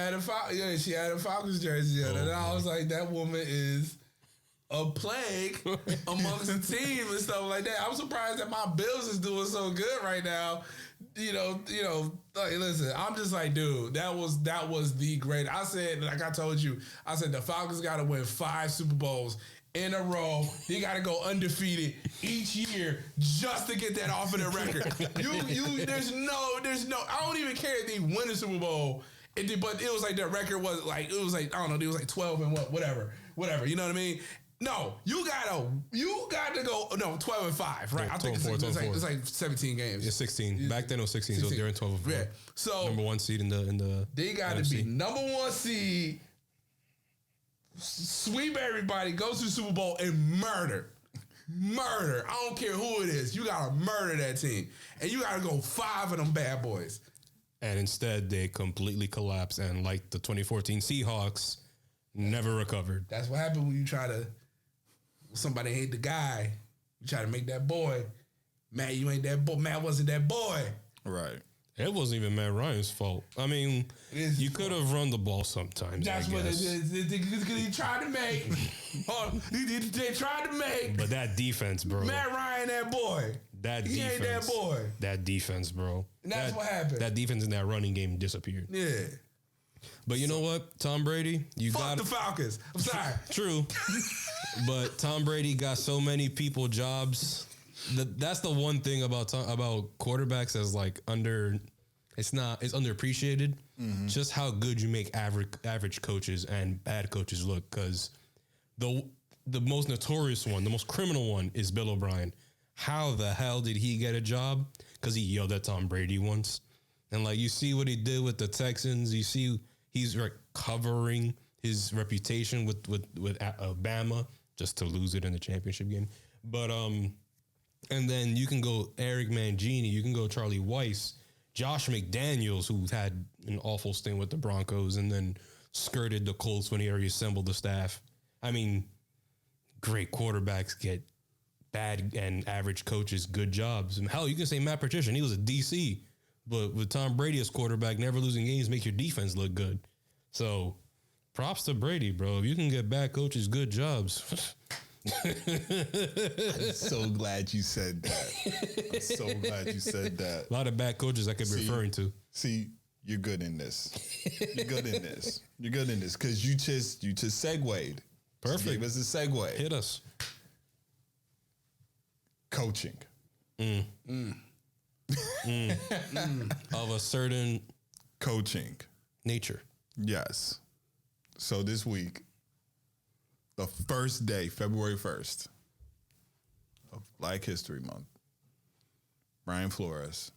had a Falcons jersey on. And I was like, that woman is a plague amongst the team and stuff like that. I'm surprised that my Bills is doing so good right now. Like, listen, I'm just like, dude, that was the great. I said, like I told you, I said the Falcons got to win 5 Super Bowls in a row. They got to go undefeated each year just to get that off of the record. There's no. I don't even care if they win the Super Bowl. But it was like their record was like, it was like, I don't know, it was like 12 and whatever. You know what I mean? No, you got to go. No, 12 and 5, right? Yeah, I think it's like 17 games. Yeah, 16. Back then it was 16. So they're in 12 and 4. Yeah. So number 1 seed in the. They got to be number 1 seed. Sweep everybody, go to the Super Bowl and murder. I don't care who it is. You got to murder that team. And you got to go 5 of them bad boys. And instead, they completely collapsed. And like the 2014 Seahawks, never recovered. That's what happened when you try to, somebody hate the guy. You try to make that boy. Matt, you ain't that boy. Matt wasn't that boy. Right. It wasn't even Matt Ryan's fault. I mean, you could have run the ball sometimes. That's what it is. He tried to make. They tried to make. But that defense, bro. Matt Ryan, that boy. He ain't that boy. That defense, bro. And that's what happened. That defense in that running game disappeared. Yeah. But you know what? Tom Brady, Fuck the Falcons. I'm sorry. True. But Tom Brady got so many people jobs. That's the one thing about quarterbacks that's like it's underappreciated. Mm-hmm. Just how good you make average coaches and bad coaches look. Because the most notorious one, the most criminal one is Bill O'Brien. How the hell did he get a job? Because he yelled at Tom Brady once. And like you see what he did with the Texans. You see he's like covering his reputation with Alabama just to lose it in the championship game. But and then you can go Eric Mangini, you can go Charlie Weiss, Josh McDaniels, who had an awful stint with the Broncos and then skirted the Colts when he reassembled the staff. I mean, great quarterbacks get bad and average coaches good jobs. And hell, you can say Matt Patricia, he was a DC, but with Tom Brady as quarterback, never losing games make your defense look good. So props to Brady, bro. If you can get bad coaches good jobs. I'm so glad you said that. A lot of bad coaches I could be referring to. See, you're good in this. You're good in this because you just segued. Perfect. Give us a segue. Hit us. Coaching. Of a certain coaching nature. Yes. So this week, the first day, February 1st of Black History Month, Brian Flores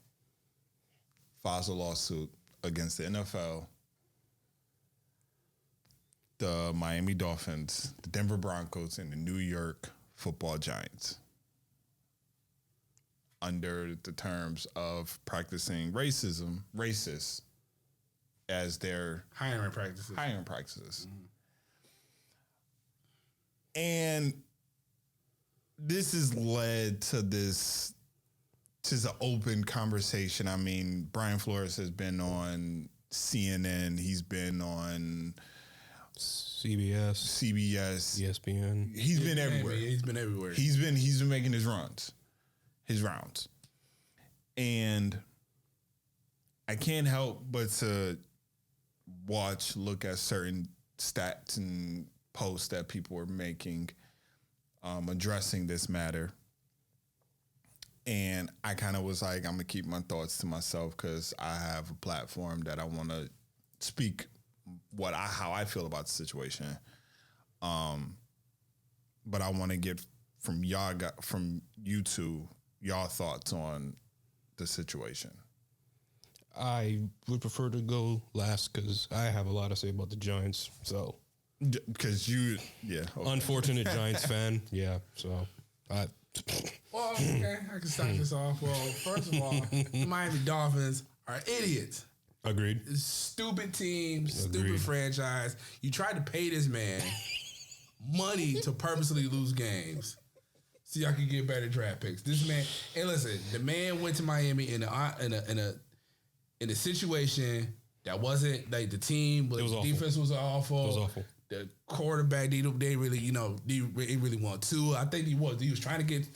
files a lawsuit against the NFL, the Miami Dolphins, the Denver Broncos, and the New York Football Giants under the terms of practicing racist as their hiring practices. And this has led to this just an open conversation. I mean, Brian Flores has been on CNN. He's been on CBS, ESPN. He's been everywhere. He's been everywhere. He's been making his rounds. And I can't help but to look at certain stats and posts that people are making addressing this matter. And I kind of was like, I'm gonna keep my thoughts to myself because I have a platform that I want to speak how I feel about the situation. But I want to get from you two y'all thoughts on the situation. I would prefer to go last because I have a lot to say about the Giants. So, because unfortunate Giants fan, So, well, okay, I can start this off. Well, first of all, the Miami Dolphins are idiots. Agreed. Stupid team, stupid franchise. You tried to pay this man money to purposely lose games so y'all can get better draft picks. This man, and listen, the man went to Miami in a situation that wasn't like the team, but the defense was awful. It was awful. The quarterback, they really, they really want to. I think he was trying to get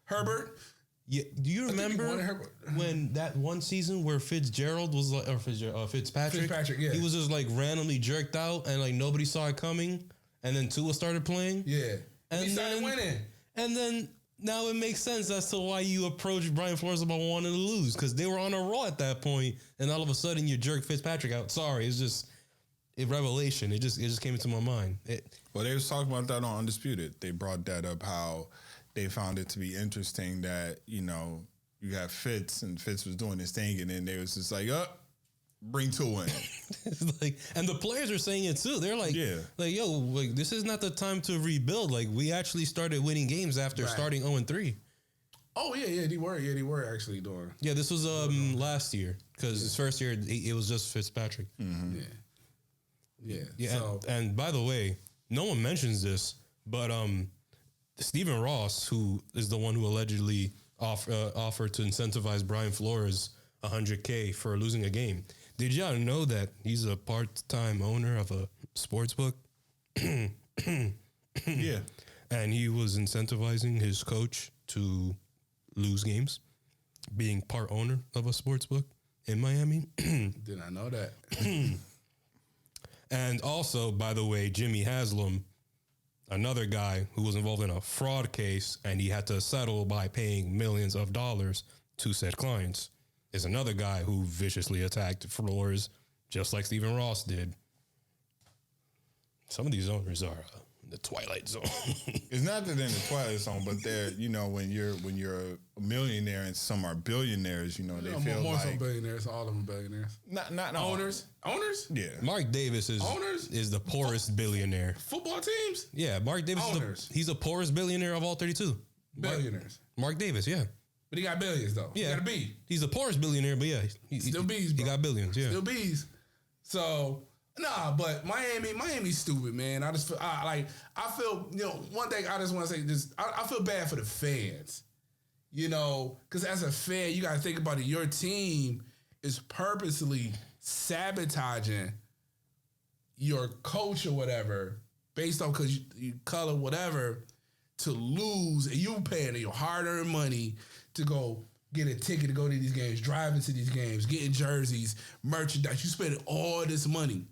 Herbert. Yeah, do you remember when that one season where Fitzgerald was like, or Fitzpatrick? Yeah. He was just like randomly jerked out and like nobody saw it coming, and then Tua started playing. Yeah, and he started winning. And then now it makes sense as to why you approached Brian Flores about wanting to lose because they were on a roll at that point, and all of a sudden you jerk Fitzpatrick out. Sorry, it's just a revelation. It just came into my mind. Well, they was talking about that on Undisputed. They brought that up how they found it to be interesting that, you have Fitz and Fitz was doing this thing and then they was just like, bring Tua in. It's like, and the players are saying it too. They're like, this is not the time to rebuild. Like, we actually started winning games after starting 0-3. Oh, yeah, they were actually doing. Yeah, this was last year because his first year, it was just Fitzpatrick. Mm-hmm. Yeah. So, and by the way, no one mentions this, but Stephen Ross, who is the one who allegedly offered to incentivize Brian Flores $100K for losing a game. Did y'all know that he's a part-time owner of a sports book? Yeah. And he was incentivizing his coach to lose games, being part owner of a sports book in Miami. Did not know that. And also, by the way, Jimmy Haslam, another guy who was involved in a fraud case and he had to settle by paying millions of dollars to said clients, is another guy who viciously attacked Flores, just like Stephen Ross did. Some of these owners are in the twilight zone. It's not that they're in the twilight zone, but they're, when you're a millionaire and some are billionaires, they feel more like some billionaires, all of them billionaires. Not owners. Owners? Yeah. Mark Davis is the poorest billionaire. Football teams? Yeah, Mark Davis he's the poorest billionaire of all 32. Billionaires. Mark Davis, yeah. But he got billions though. Yeah. He got a B. He's the poorest billionaire, but yeah. Still B's, bro. He got billions, yeah. Still B's. So, but Miami's stupid, man. I feel, one thing I just want to say this, I feel bad for the fans. Because as a fan, you got to think about it. Your team is purposely sabotaging your coach or whatever based on because you color whatever to lose, and you paying your hard-earned money to go get a ticket to go to these games, driving to these games, getting jerseys, merchandise. You spending all this money.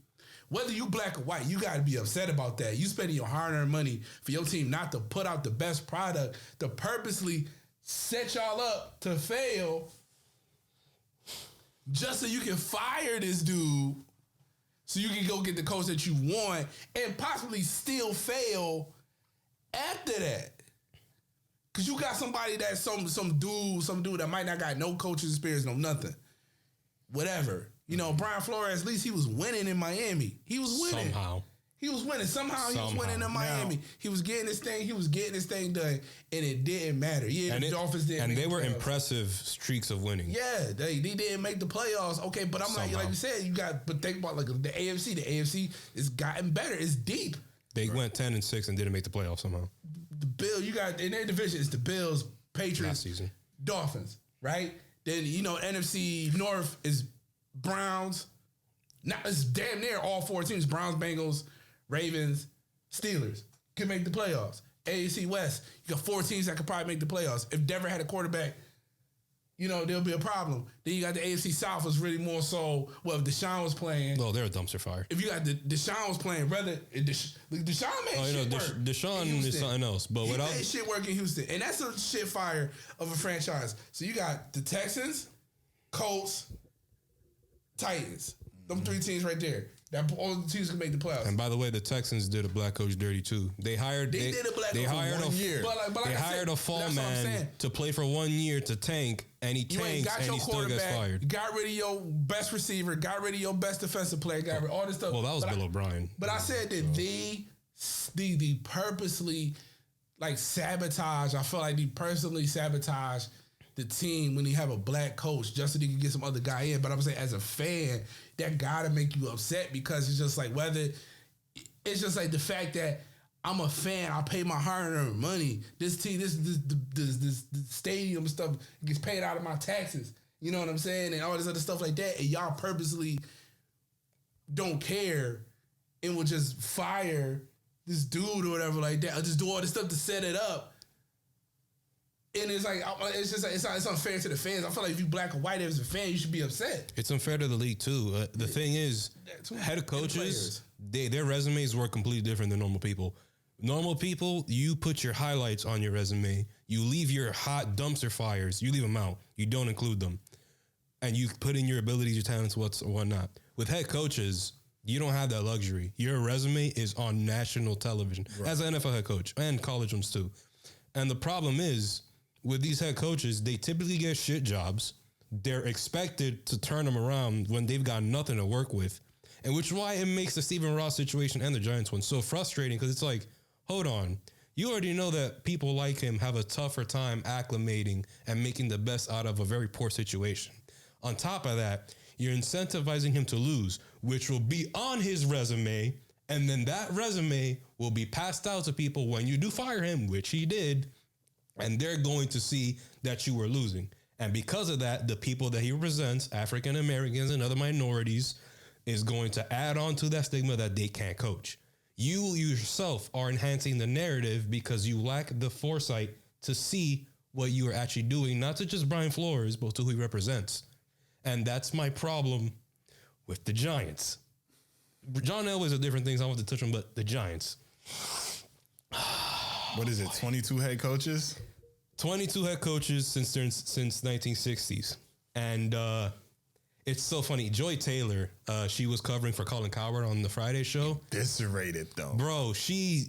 Whether you black or white, you got to be upset about that. You spending your hard-earned money for your team not to put out the best product, to purposely set y'all up to fail just so you can fire this dude so you can go get the coach that you want and possibly still fail after that. Because you got somebody that's some dude that might not got no coaching experience, no nothing. Whatever. You know, Brian Flores, at least he was winning in Miami. He was winning. He was winning. Somehow he was winning in Miami. Now, he was getting this thing done, and it didn't matter. Yeah, the Dolphins didn't. And they were impressive streaks of winning. Yeah, they didn't make the playoffs. Okay, but I'm like you said, but think about like the AFC. The AFC has gotten better. It's deep. They went 10-6 and didn't make the playoffs somehow. The Bills, you got in their division, it's the Bills, Patriots, last season, Dolphins, right? Then NFC North is Browns. Now it's damn near all four teams: Browns, Bengals, Ravens, Steelers can make the playoffs. AFC West, you got 4 teams that could probably make the playoffs. If Denver had a quarterback, there'll be a problem. Then you got the AFC South was really more so, well, if Deshaun was playing. Well, they're a dumpster fire. If you got Deshaun was playing, Deshaun made shit work. Deshaun is something else. But he made shit work in Houston. And that's a shit fire of a franchise. So you got the Texans, Colts, Titans. Them 3 teams right there. That all the teams can make the playoffs. And by the way, the Texans did a black coach dirty too. They hired a fall man to play for 1 year to tank, and he tanks and he still gets fired. Got rid of your best receiver, got rid of your best defensive player, got rid of all this stuff. Well, that was Bill O'Brien. But I said that the purposely like sabotage. I feel like they personally sabotage the team when you have a black coach just so they can get some other guy in. But I'm saying as a fan, that gotta make you upset because it's just like it's just like the fact that I'm a fan, I pay my hard-earned money. This team, this stadium stuff gets paid out of my taxes. You know what I'm saying? And all this other stuff like that. And y'all purposely don't care and will just fire this dude or whatever like that. Or just do all this stuff to set it up. And it's like it's unfair to the fans. I feel like if you black or white as a fan, you should be upset. It's unfair to the league too. The thing is, head coaches, their resumes work completely different than normal people. Normal people, you put your highlights on your resume. You leave your hot dumpster fires. You leave them out. You don't include them, and you put in your abilities, your talents, whatnot. With head coaches, you don't have that luxury. Your resume is on national television as an NFL head coach and college ones too. And the problem is, with these head coaches, they typically get shit jobs. They're expected to turn them around when they've got nothing to work with. And which is why it makes the Stephen Ross situation and the Giants one so frustrating, because it's like, hold on. You already know that people like him have a tougher time acclimating and making the best out of a very poor situation. On top of that, you're incentivizing him to lose, which will be on his resume. And then that resume will be passed out to people when you do fire him, which he did. And they're going to see that you were losing. And because of that, the people that he represents, African Americans and other minorities, is going to add on to that stigma that they can't coach. You yourself are enhancing the narrative because you lack the foresight to see what you are actually doing, not to just Brian Flores, but to who he represents. And that's my problem with the Giants. John Elway is a different thing, so I want to touch on, but the Giants. What is it, 22 head coaches? 22 head coaches since 1960s. And it's so funny. Joy Taylor, she was covering for Colin Cowherd on the Friday show. Disrated, though. Bro, she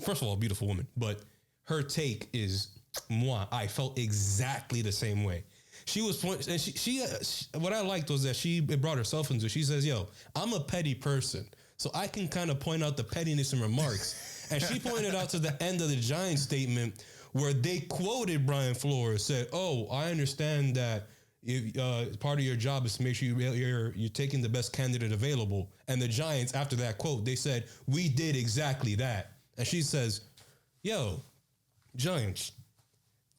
first of all, a beautiful woman, but her take is moi. I felt exactly the same way. She was, and she what I liked was that she brought herself into it. She says, yo, I'm a petty person, so I can kind of point out the pettiness in remarks. And she pointed out to the end of the Giants statement where they quoted Brian Flores, said, oh, I understand that if, part of your job is to make sure you're taking the best candidate available. And the Giants, after that quote, they said, we did exactly that. And she says, yo, Giants,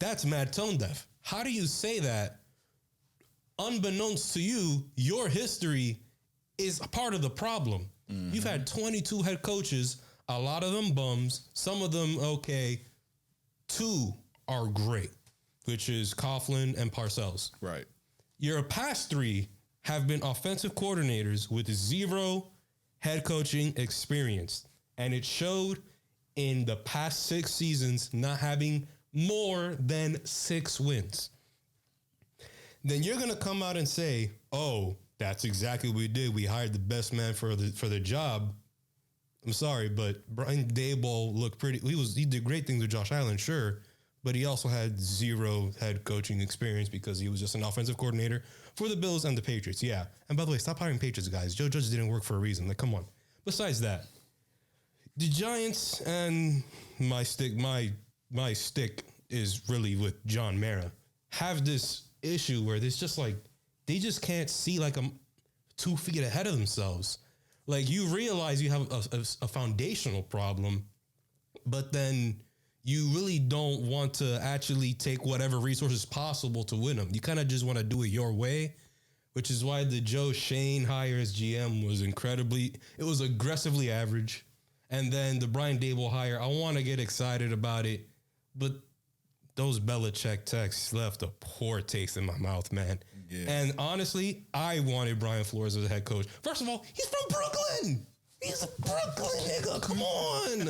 that's mad tone deaf. How do you say that? Unbeknownst to you, your history is a part of the problem. Mm-hmm. You've had 22 head coaches, a lot of them bums, some of them okay. 2 are great, which is Coughlin and Parcells. Right. Your past 3 have been offensive coordinators with 0 head coaching experience. And it showed in the past 6 seasons not having more than 6 wins. Then you're going to come out and say, oh, that's exactly what we did. We hired the best man for the job. I'm sorry, but Brian Daboll looked pretty. He did great things with Josh Allen, sure, but he also had zero head coaching experience because he was just an offensive coordinator for the Bills and the Patriots. Yeah. And by the way, stop hiring Patriots guys. Joe Judge didn't work for a reason. Like, come on. Besides that, the Giants and my stick is really with John Mara, have this issue where there's just like, they just can't see like 2 feet ahead of themselves. Like, you realize you have a foundational problem, but then you really don't want to actually take whatever resources possible to win them. You kind of just want to do it your way, which is why the Joe Shane hire as GM was aggressively average. And then the Brian Dable hire, I want to get excited about it, but those Belichick texts left a poor taste in my mouth, man. Yeah. And honestly, I wanted Brian Flores as a head coach. First of all, he's from Brooklyn. He's a Brooklyn nigga. Come on.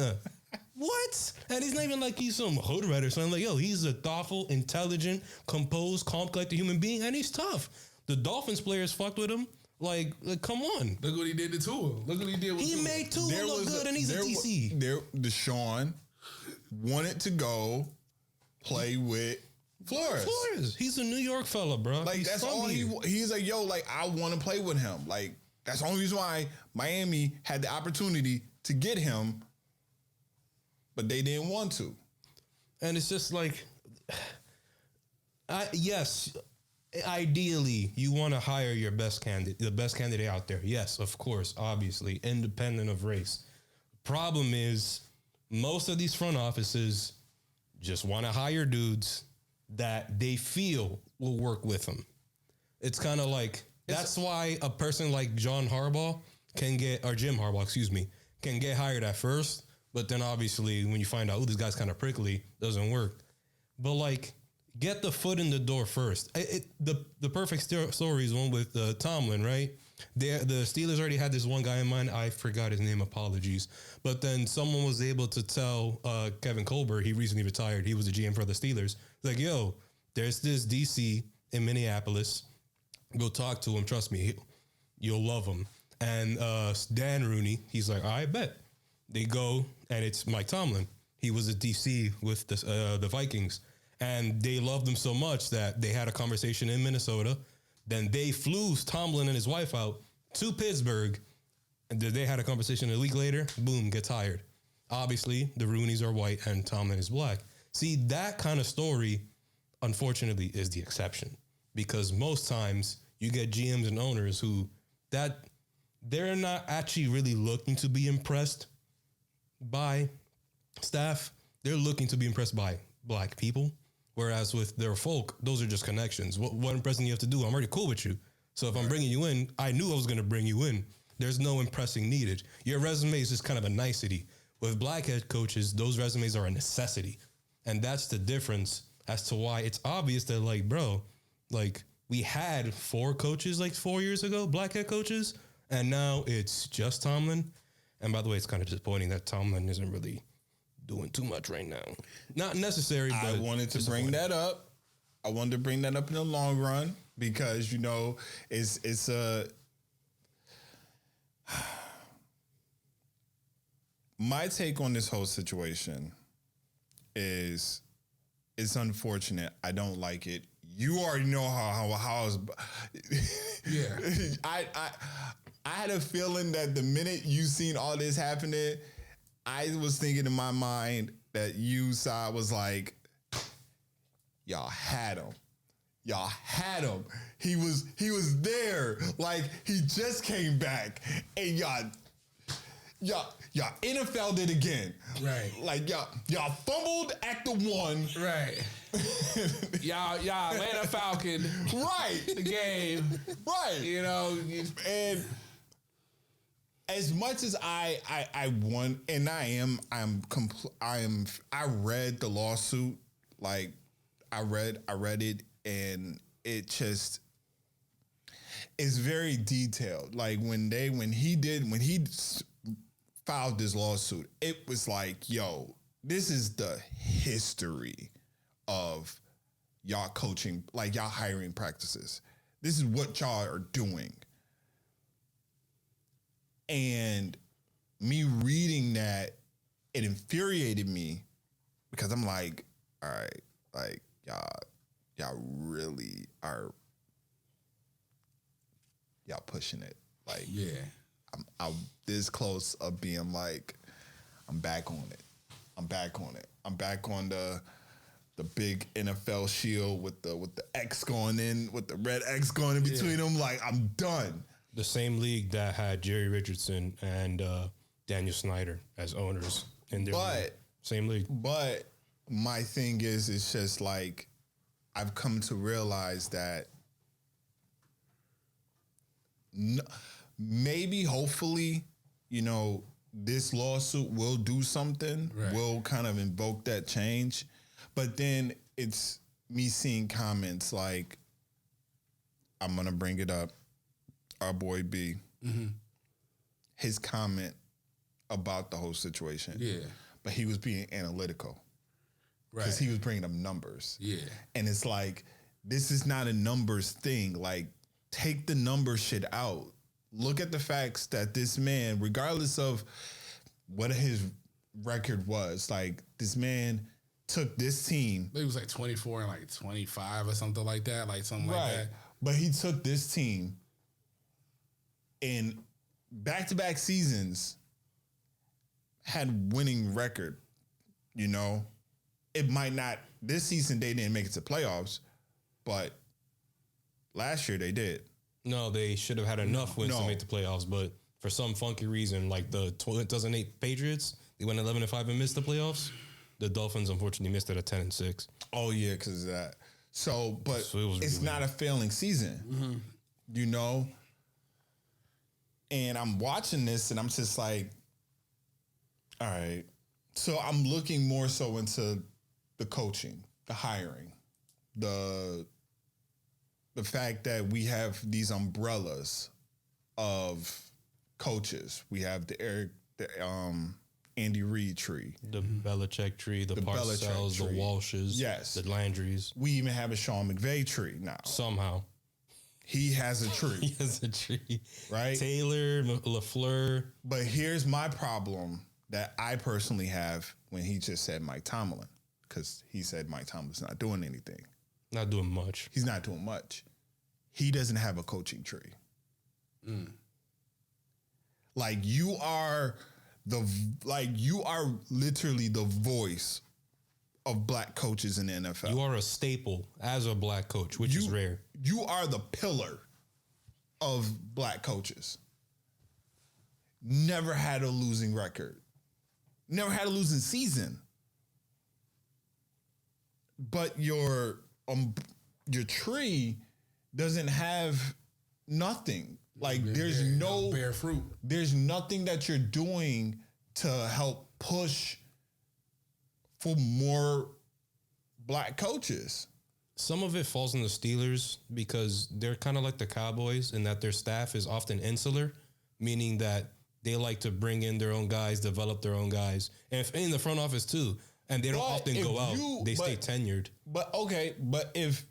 What? And he's not even like he's some hood rat or something. Like, yo, he's a thoughtful, intelligent, composed, calm, collected human being, and he's tough. The Dolphins players fucked with him. Like, come on. Look what he did to Tua. Look what he did with Tua. He made Tua look good, and he's a DC. Deshaun wanted to go play with Flores. He's a New York fella, bro. Like, that's all he's like, yo, like, I want to play with him. Like, that's the only reason why Miami had the opportunity to get him, but they didn't want to. And it's just like, yes, ideally, you want to hire your best candidate, the best candidate out there. Yes, of course, obviously, independent of race. Problem is, most of these front offices just want to hire dudes that they feel will work with them. It's kind of like, that's why a person like Jim Harbaugh, can get hired at first, but then obviously when you find out, this guy's kind of prickly, doesn't work. But like, get the foot in the door first. The perfect story is one with Tomlin, right? The Steelers already had this one guy in mind. I forgot his name. Apologies. But then someone was able to tell Kevin Colbert, he recently retired. He was the GM for the Steelers. Like, yo, there's this DC in Minneapolis. Go talk to him. Trust me, you'll love him. And Dan Rooney, he's like, I bet. They go, and it's Mike Tomlin. He was a DC with the Vikings. And they loved him so much that they had a conversation in Minnesota. Then they flew Tomlin and his wife out to Pittsburgh. And they had a conversation a week later. Boom, gets hired. Obviously, the Rooneys are white and Tomlin is black. See, that kind of story, unfortunately, is the exception. Because most times you get GMs and owners who they're not actually really looking to be impressed by staff. They're looking to be impressed by black people. Whereas with their folk, those are just connections. What impressing you have to do? I'm already cool with you. So if I'm bringing you in, I knew I was going to bring you in. There's no impressing needed. Your resume is just kind of a nicety. With black head coaches, those resumes are a necessity. And that's the difference as to why it's obvious that, like, bro, like, we had 4 coaches like 4 years ago, black head coaches, and now it's just Tomlin. And by the way, it's kind of disappointing that Tomlin isn't really doing too much right now. Not necessary, but I wanted to bring that up. I wanted to bring that up in the long run because, you know, it's a... My take on this whole situation is it's unfortunate. I don't like it. You already know how I was... Yeah. I had a feeling that the minute you seen all this happening, I was thinking in my mind that you side was like, y'all had him. Y'all had him. He was there. Like, he just came back. And y'all NFL did again. Right. Like, y'all fumbled at the one. Right. y'all Atlanta Falcon. Right. The game. Right. You know. And as much as I won, and I read the lawsuit, like I read it, and it just is very detailed. Like when he filed this lawsuit, it was like, yo, this is the history of y'all coaching, like y'all hiring practices. This is what y'all are doing. And me reading that, it infuriated me because I'm like, all right, like y'all really are y'all pushing it. Like, Yeah. I'm this close of being like, I'm back on it. I'm back on it. I'm back on the big NFL shield with the X going in, with the red X going in between them. Like, I'm done. The same league that had Jerry Richardson and Daniel Snyder as owners in their league. Same league. But my thing is, it's just like, I've come to realize that maybe, hopefully, you know, this lawsuit will do something, will kind of invoke that change. But then it's me seeing comments like, I'm going to bring it up, our boy B, his comment about the whole situation. Yeah. But he was being analytical. Because he was bringing up numbers. Yeah. And it's like, this is not a numbers thing. Like, take the number shit out. Look at the facts that this man, regardless of what his record was, like, this man took this team. It was like 24 and like 25 or something like that. Like something like that. But he took this team in back-to-back seasons, had winning record, you know? It might not, this season they didn't make it to playoffs, but last year they did. No, they should have had enough wins to make the playoffs, but for some funky reason, like the 2008 Patriots, they went 11-5 and missed the playoffs. The Dolphins, unfortunately, missed it at 10-6. Oh, yeah, because of that. So, but it's really not a failing season, you know? And I'm watching this and I'm just like, all right. So I'm looking more so into the coaching, the hiring, the fact that we have these umbrellas of coaches. We have the Andy Reid tree, the Belichick tree, the Parcells, the Walshes, the Landrys. We even have a Sean McVay tree now. Somehow. He has a tree. He has a tree. Right? Taylor, LaFleur. But here's my problem that I personally have when he just said Mike Tomlin. Because he said Mike Tomlin's not doing anything. Not doing much. He's not doing much. He doesn't have a coaching tree. Like, you are literally the voice of black coaches in the NFL. You are a staple as a black coach, which is rare. You are the pillar of black coaches. Never had a losing record. Never had a losing season. But your tree doesn't have nothing. Like, there's no bear fruit. There's nothing that you're doing to help push for more black coaches. Some of it falls on the Steelers because they're kind of like the Cowboys in that their staff is often insular, meaning that they like to bring in their own guys, develop their own guys, and in the front office too. And they don't often go out. They stay tenured. But if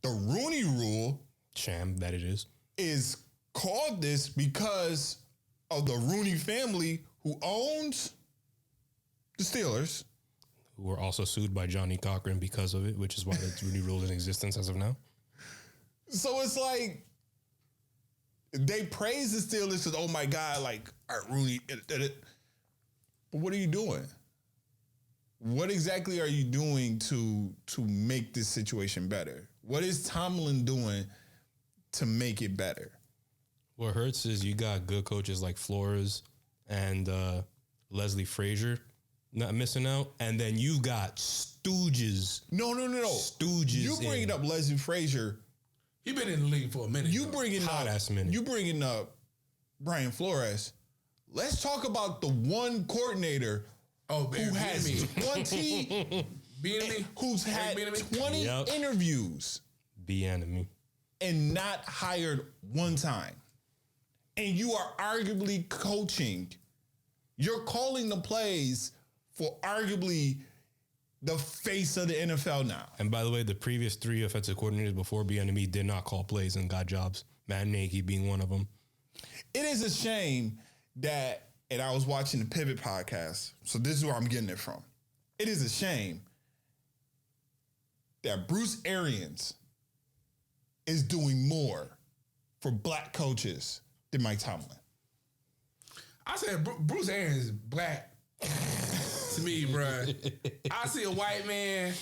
the Rooney Rule, sham that it is called this because of the Rooney family who owns the Steelers, who were also sued by Johnny Cochran because of it, which is why the Rooney Rule is in existence as of now. So it's like they praise the Steelers because, oh my God, like, all right, Rooney. But what are you doing? What exactly are you doing to make this situation better? What is Tomlin doing to make it better? What hurts is you got good coaches like Flores and Leslie Frazier not missing out, and then you got stooges. No. Stooges. You bringing up Leslie Frazier. He been in the league for a minute. You bringing up Brian Flores. Let's talk about the one coordinator who has 20, who's had 20 interviews. Enemy. And not hired one time. And you are arguably coaching. You're calling the plays for arguably the face of the NFL now. And by the way, the previous 3 offensive coordinators before Bieniemy did not call plays and got jobs. Matt Nagy being one of them. It is a shame that, and I was watching the Pivot podcast, so this is where I'm getting it from. It is a shame that Bruce Arians is doing more for black coaches than Mike Tomlin? I said Bruce Arians is black to me, bruh. I see a white man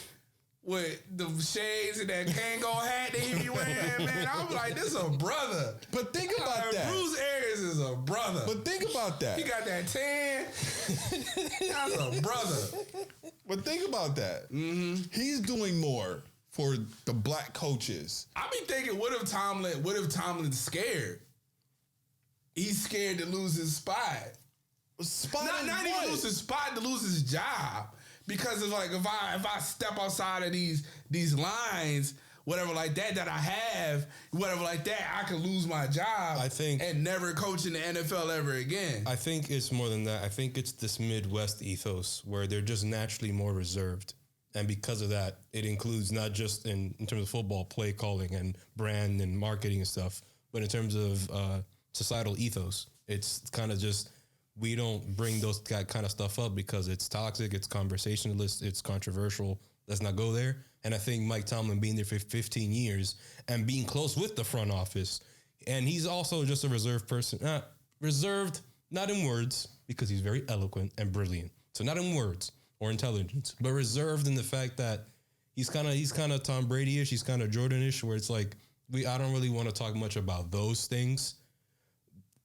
with the shades and that Kango hat that he be wearing, man. I'm like, this is a brother. But think about that. Bruce Arians is a brother. But think about that. He got that tan. That's a brother. But think about that. Mm-hmm. He's doing more for the black coaches. I be thinking, what if Tomlin's scared? He's scared to lose his spot. Not even lose his spot, to lose his job. Because it's like if I step outside of these lines, whatever like that I have, whatever like that, I could lose my job. I think, and never coach in the NFL ever again. I think it's more than that. I think it's this Midwest ethos where they're just naturally more reserved. And because of that, it includes not just in terms of football, play calling and brand and marketing and stuff, but in terms of societal ethos. It's kind of just, we don't bring those kind of stuff up because it's toxic, it's conversationalist, it's controversial. Let's not go there. And I think Mike Tomlin being there for 15 years and being close with the front office, and he's also just a reserved person. Reserved, not in words, because he's very eloquent and brilliant. So not in words or intelligence, but reserved in the fact that he's kind of Tom Brady-ish, he's kind of Jordan-ish, where it's like, I don't really want to talk much about those things.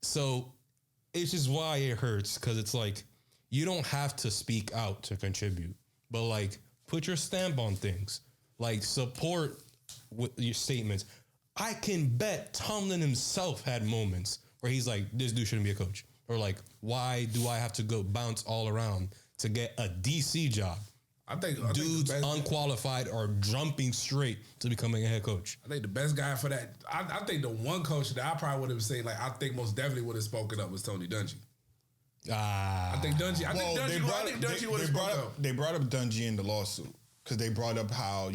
So it's just why it hurts, because it's like, you don't have to speak out to contribute, but like, put your stamp on things, like support with your statements. I can bet Tomlin himself had moments where he's like, this dude shouldn't be a coach. Or like, why do I have to go bounce all around to get a DC job? I think dudes unqualified are jumping straight to becoming a head coach. I think the best guy for that, I think the one coach that I probably would have said, like, I think most definitely would have spoken up was Tony Dungy. I think Dungy would have spoken up. They brought up Dungy in the lawsuit because they brought up how,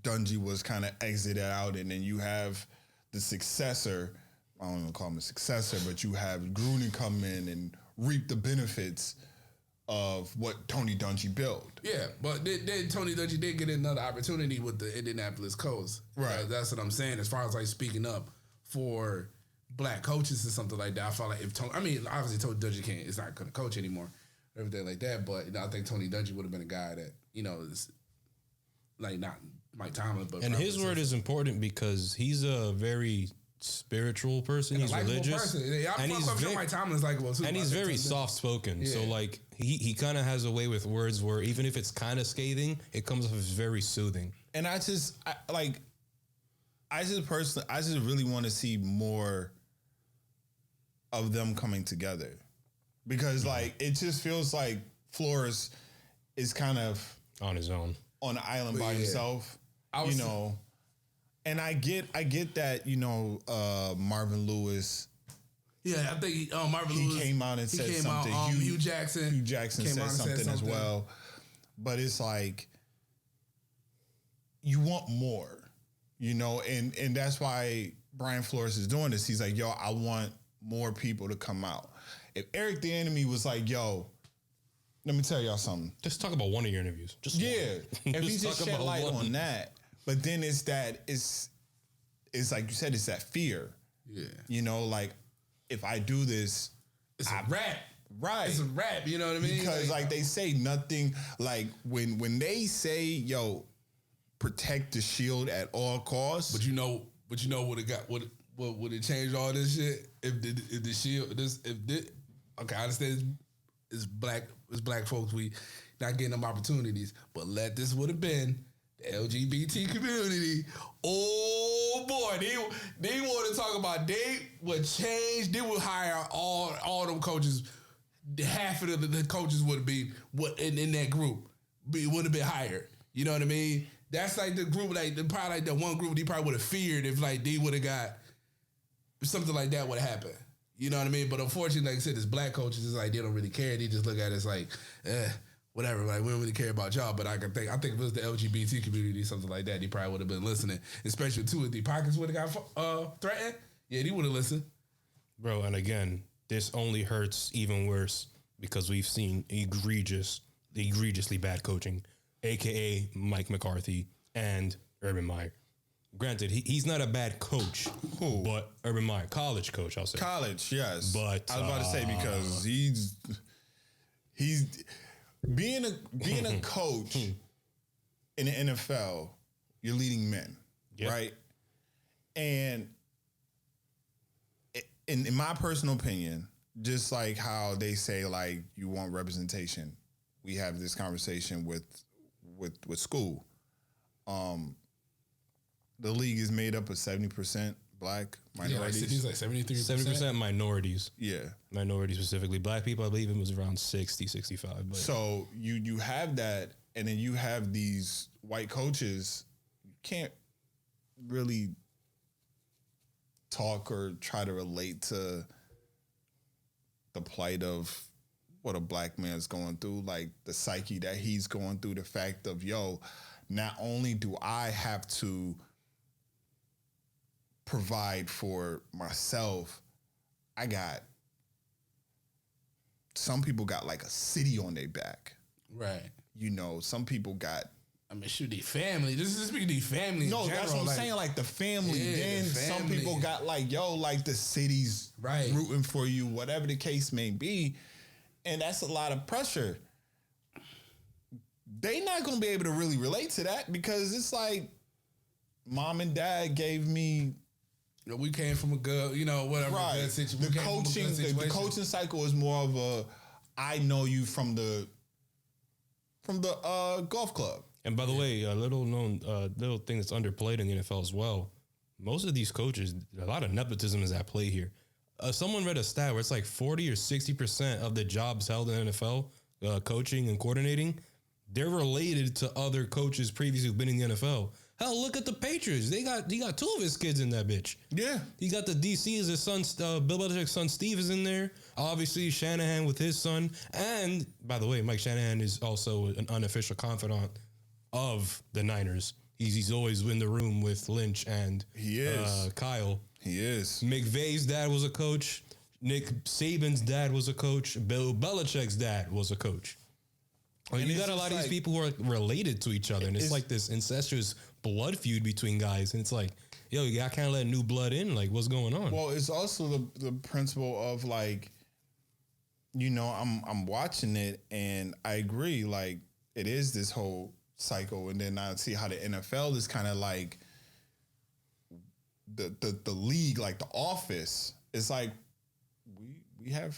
Dungy was kind of exited out, and then you have the successor. I don't even call him a successor, but you have Gruden come in and reap the benefits of what Tony Dungy built. Yeah, but then Tony Dungy did get another opportunity with the Indianapolis Colts. Right. That's what I'm saying. As far as like speaking up for black coaches or something like that, I felt like if obviously Tony Dungy is not going to coach anymore, everything like that. But I think Tony Dungy would have been a guy that is like not Mike Tomlin, but and his word is important because he's a very spiritual person. He's religious, and he's very, Mike Tomlin's likable too. And he's very soft spoken. Yeah. So like he kind of has a way with words where even if it's kind of scathing, it comes off as very soothing. And I just really want to see more of them coming together, because like it just feels like Flores is kind of on his own, on an island by himself. And I get that, Marvin Lewis. Yeah, I think Marvin Lewis. He came out and said something. Hugh Jackson said something as well. But it's like, you want more, and that's why Brian Flores is doing this. He's like, yo, I want more people to come out. If Eric the Enemy was like, yo, let me tell y'all something. Just talk about one of your interviews. If he just shed light on that. But then it's like you said, it's that fear. Yeah. Like, if I do this, it's a rap. Right. It's a rap, you know what I mean? Because like they say nothing, like when they say, yo, protect the shield at all costs. But you know what it got, what would it change all this shit? If the shield, okay, I understand it's black folks, we not getting them opportunities, but this would have been LGBT community. Oh boy, they want to talk about, they would change. They would hire all them coaches. Half of the coaches would be in that group would have been hired. You know what I mean? That's like the group, probably like the one group they probably would have feared if like they would have got something like that would have happened. You know what I mean? But unfortunately, like I said, it's black coaches. It's like they don't really care. They just look at it as like, whatever, like we don't really care about y'all. But I think if it was the LGBT community, something like that, he probably would have been listening. Especially too, if the pockets would have got threatened, yeah, he would have listened. Bro, and again, this only hurts even worse because we've seen egregious egregiously bad coaching, a.k.a. Mike McCarthy and Urban Meyer. Granted, he's not a bad coach. Who? But Urban Meyer, college coach, I'll say. College, yes. But I was about to say because he's being a coach in the NFL, you're leading men, right? And in my personal opinion, just like how they say like you want representation, we have this conversation with school. The league is made up of 70% black minorities. Yeah, he's like 73%. 70% minorities. Yeah. Minorities specifically. Black people, I believe it was around 60, 65. But so you have that, and then you have these white coaches. You can't really talk or try to relate to the plight of what a black man's going through, like the psyche that he's going through, the fact of, not only do I have to provide for myself, I got, some people got like a city on their back. Right. Some people got, shoot, the family. This is speaking to the family. No, that's what I'm saying. Like the family. Yeah, then the family. Some people got like, like the city's rooting for you, whatever the case may be. And that's a lot of pressure. They not going to be able to really relate to that because it's like mom and dad gave me. We came from a good, whatever. Right. The coaching cycle is more of a, I know you from the golf club. And by the way, a little thing that's underplayed in the NFL as well. Most of these coaches, a lot of nepotism is at play here. Someone read a stat where it's like 40 or 60% of the jobs held in the NFL, coaching and coordinating, they're related to other coaches previously who've been in the NFL. Hell, look at the Patriots. He got two of his kids in that bitch. Yeah. He got the DC as his son, Bill Belichick's son Steve is in there. Obviously, Shanahan with his son. And, by the way, Mike Shanahan is also an unofficial confidant of the Niners. He's always in the room with Lynch and Kyle. He is. McVay's dad was a coach. Nick Saban's dad was a coach. Bill Belichick's dad was a coach. And you got a lot of these people who are related to each other. And it's like this incestuous blood feud between guys. And it's like, I can't let new blood in. Like, what's going on? Well, it's also the principle of like, I'm watching it and I agree. Like, it is this whole cycle, and then I see how the NFL is kind of like the league, like the office. It's like we have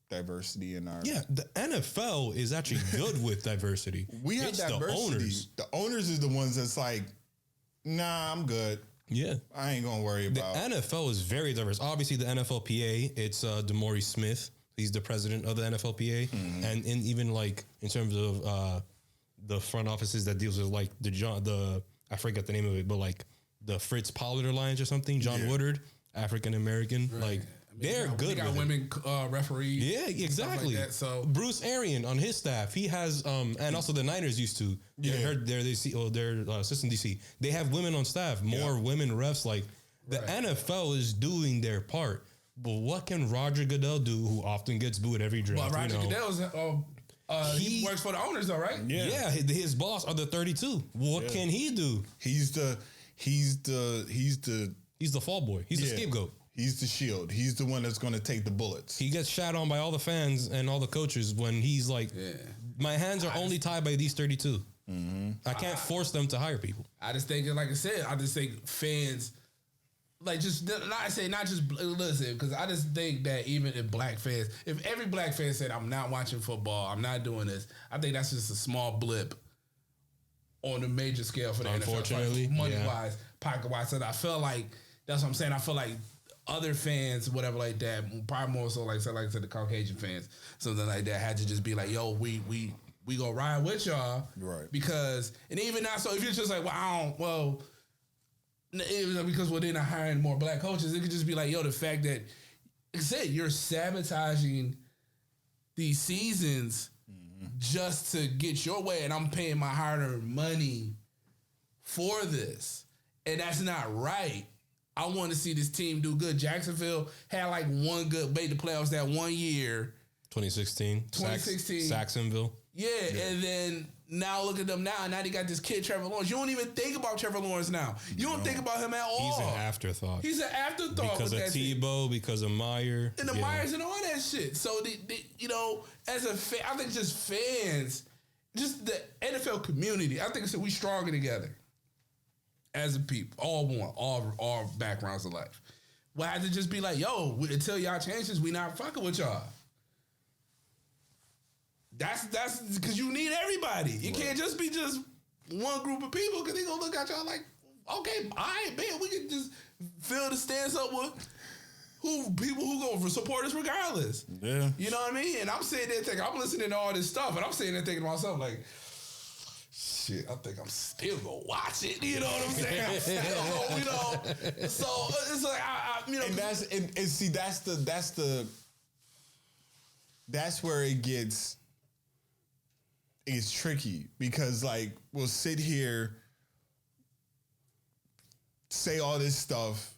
diversity in our the NFL is actually good with diversity. We have diversity. The owners is the ones that's like, nah, I'm good. Yeah, I ain't gonna worry about. The NFL is very diverse. Obviously, the NFLPA, it's DeMaurice Smith. He's the president of the NFLPA, and even like in terms of the front offices that deals with like I forget the name of it, but like the Fritz Pollard Alliance or something, John Woodard, African American, like they're good. They got women referees. Yeah, exactly. Like that, so Bruce Arian on his staff, he has, and also the Niners used to. Their assistant DC, they have women on staff, more women refs. Like the NFL is doing their part, but what can Roger Goodell do, who often gets booed every draft? Well, Roger Goodell's. He works for the owners, though, right? Yeah. His boss are the 32. What can he do? He's the fall boy. He's the scapegoat. He's the shield. He's the one that's going to take the bullets. He gets shat on by all the fans and all the coaches when he's like, my hands are only tied by these 32. Mm-hmm. I can't force them to hire people. I just think, like I said, fans, like listen, because I just think that even if black fans, if every black fan said, I'm not watching football, I'm not doing this, I think that's just a small blip on the major scale for the Unfortunately, NFL. Money-wise, pocket-wise. So I feel like, that's what I'm saying, I feel like other fans, whatever like that, probably more so like I said, the Caucasian fans, something like that, had to just be like, yo, we gonna ride with y'all. Right. Because, and even now, so if you're just like, because they're not hiring more black coaches, it could just be like, the fact that, like I said, you're sabotaging these seasons just to get your way, and I'm paying my hard-earned money for this. And that's not right. I want to see this team do good. Jacksonville had like one good, made the playoffs that one year. 2016. Saxonville. Yeah, and then now look at them now. Now they got this kid, Trevor Lawrence. You don't even think about Trevor Lawrence now. You don't think about him at all. He's an afterthought. He's an afterthought. Because of Tebow, because of Meyer. And the Myers and all that shit. So, you know, as a fan, I think just fans, just the NFL community, I think we stronger together as a people. All backgrounds of life. Why had to just be like, yo, until y'all change this, we not fucking with y'all. That's because you need everybody. You can't just be just one group of people because they gonna look at y'all like, okay, all right, man, we can just fill the stands up with people who go for support us regardless. Yeah. You know what I mean? And I'm sitting there thinking, I'm listening to all this stuff, and I'm sitting there thinking to myself, like, shit, I think I'm still gonna watch it. You know what I'm saying? I'm still gonna, you know. So it's like, you know. And see, that's where it gets. It's tricky because, like, we'll sit here, say all this stuff,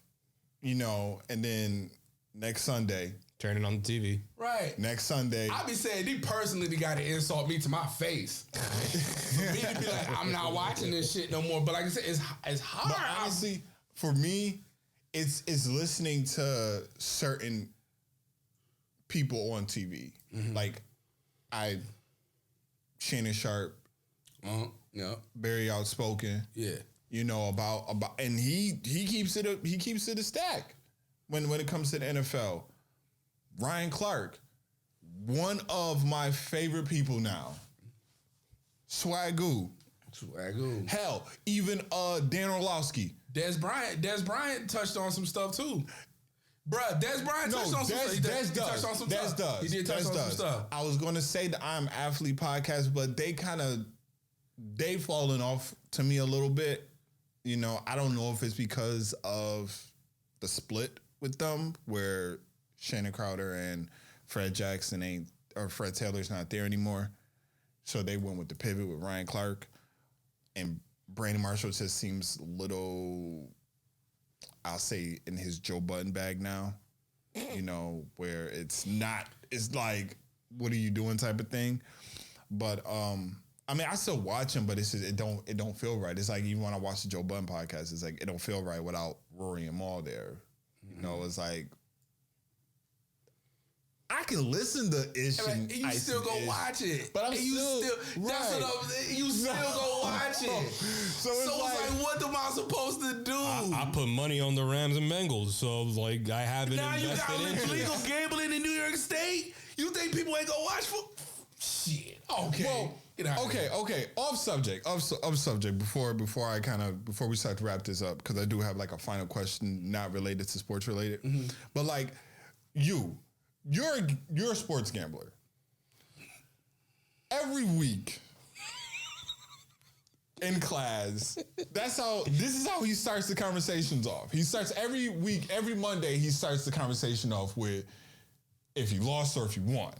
you know, and then next Sunday, turn it on the TV. Right. Next Sunday, I be saying they personally got to insult me to my face for me to be like, I'm not watching this shit no more. But like I said, it's hard. But honestly, for me, it's listening to certain people on TV. Mm-hmm. Like Shannon Sharp, yeah, very outspoken. Yeah, you know about, and he keeps it a stack when it comes to the NFL. Ryan Clark, one of my favorite people now. Swagoo. Hell, even Dan Orlovsky. Des Bryant touched on some stuff too. Bruh, Des Bryant touched on some stuff. He touched on some stuff. He did touch on some stuff. I was going to say the I'm Athlete podcast, but they've fallen off to me a little bit. You know, I don't know if it's because of the split with them where Shannon Crowder and Fred Taylor's not there anymore. So they went with the pivot with Ryan Clark. And Brandon Marshall just seems little, I'll say, in his Joe Budden bag now, you know, where it's like, what are you doing type of thing. But, I mean, I still watch him, but it's just, it don't feel right. It's like, even when I watch the Joe Budden podcast, it's like, it don't feel right without Rory and Maul there. You know, it's like, I can listen to Ish and you still go watch it. But I'm still right. That's what you still go watch it. So it's like, what am I supposed to do? I put money on the Rams and Bengals, so like I haven't invested into it. Now you got legal gambling in New York State. You think people ain't gonna watch shit? Okay. Well, okay. Off subject. Before we start to wrap this up, because I do have like a final question, not related to sports related, but like You're a sports gambler. Every week in class, this is how he starts the conversations off. He starts every week, every Monday, he starts the conversation off with if you lost or if you won.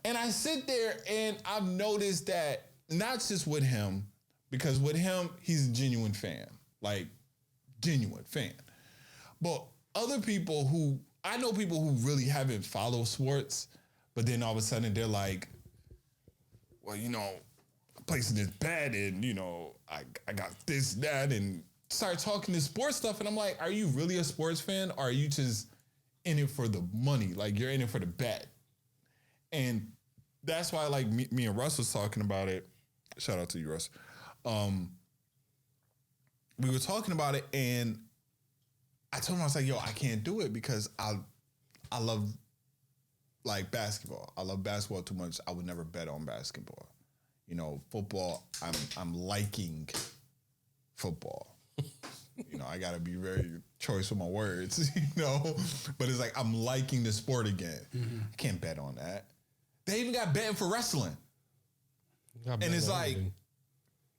And I sit there and I've noticed that not just with him, because with him, he's a genuine fan. Like, genuine fan. But other people I know people who really haven't followed sports, but then all of a sudden they're like, well, you know, placing this bet and, you know, I got this, that, and start talking this sports stuff. And I'm like, are you really a sports fan? Or are you just in it for the money? Like, you're in it for the bet. And that's why, like, me and Russ was talking about it. Shout out to you, Russ. We were talking about it, and I told him, I was like, yo, I can't do it because I love, like, basketball. I love basketball too much. I would never bet on basketball. You know, football, I'm liking football. You know, I got to be very choice with my words, you know. But it's like, I'm liking the sport again. I can't bet on that. They even got betting for wrestling. And it's like,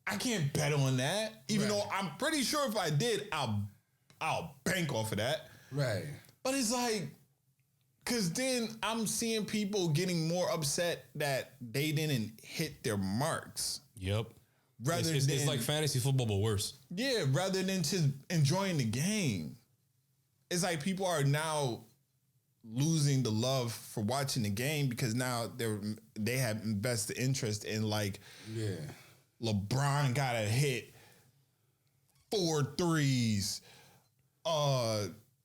I can't bet on that. Even though I'm pretty sure if I did, I'll bank off of that. Right. But it's like, because then I'm seeing people getting more upset that they didn't hit their marks. Yep. It's like fantasy football, but worse. Yeah, rather than just enjoying the game. It's like people are now losing the love for watching the game because now they have invested interest in like LeBron got to hit 4 threes.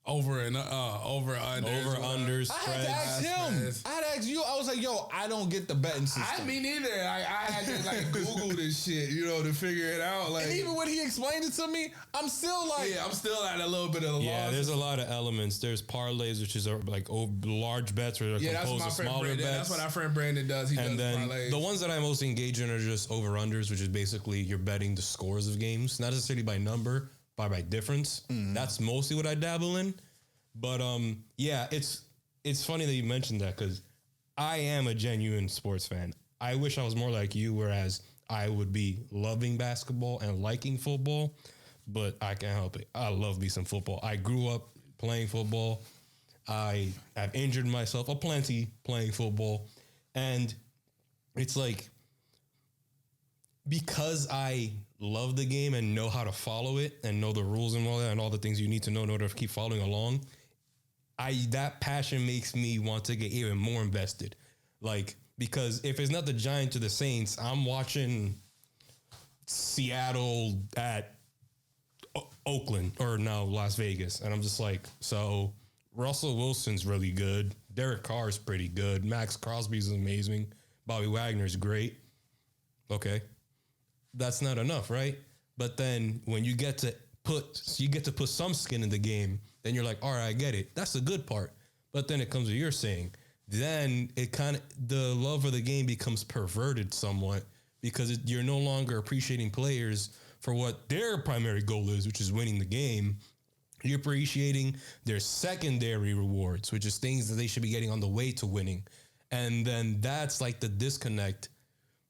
Over unders. I had to ask him. I had to ask you. I was like, "Yo, I don't get the betting system." Me neither. I had to like Google this shit, to figure it out. Like, and even when he explained it to me, I'm still like, I'm still at a little bit of a loss. There's a lot of elements. There's parlays, which is like large bets, or composed of smaller bets. That's what our friend Brandon does. He does parlays. The ones that I most engage in are just over unders, which is basically you're betting the scores of games, not necessarily by number, but by difference. That's mostly what I dabble in. But it's funny that you mentioned that because I am a genuine sports fan. I wish I was more like you, whereas I would be loving basketball and liking football, but I can't help it. I love me some football. I grew up playing football. I have injured myself aplenty playing football. And it's like, because I love the game and know how to follow it and know the rules and all that and all the things you need to know in order to keep following along, that passion makes me want to get even more invested. Like, because if it's not the Giants or the Saints, I'm watching Seattle at Oakland or now Las Vegas. And I'm just like, so Russell Wilson's really good. Derek Carr's pretty good. Max Crosby's amazing. Bobby Wagner's great. Okay. That's not enough, right? But then when you get to put some skin in the game, then you're like, all right, I get it. That's the good part. But then it comes to your saying, then the love of the game becomes perverted somewhat because you're no longer appreciating players for what their primary goal is, which is winning the game. You're appreciating their secondary rewards, which is things that they should be getting on the way to winning. And then that's like the disconnect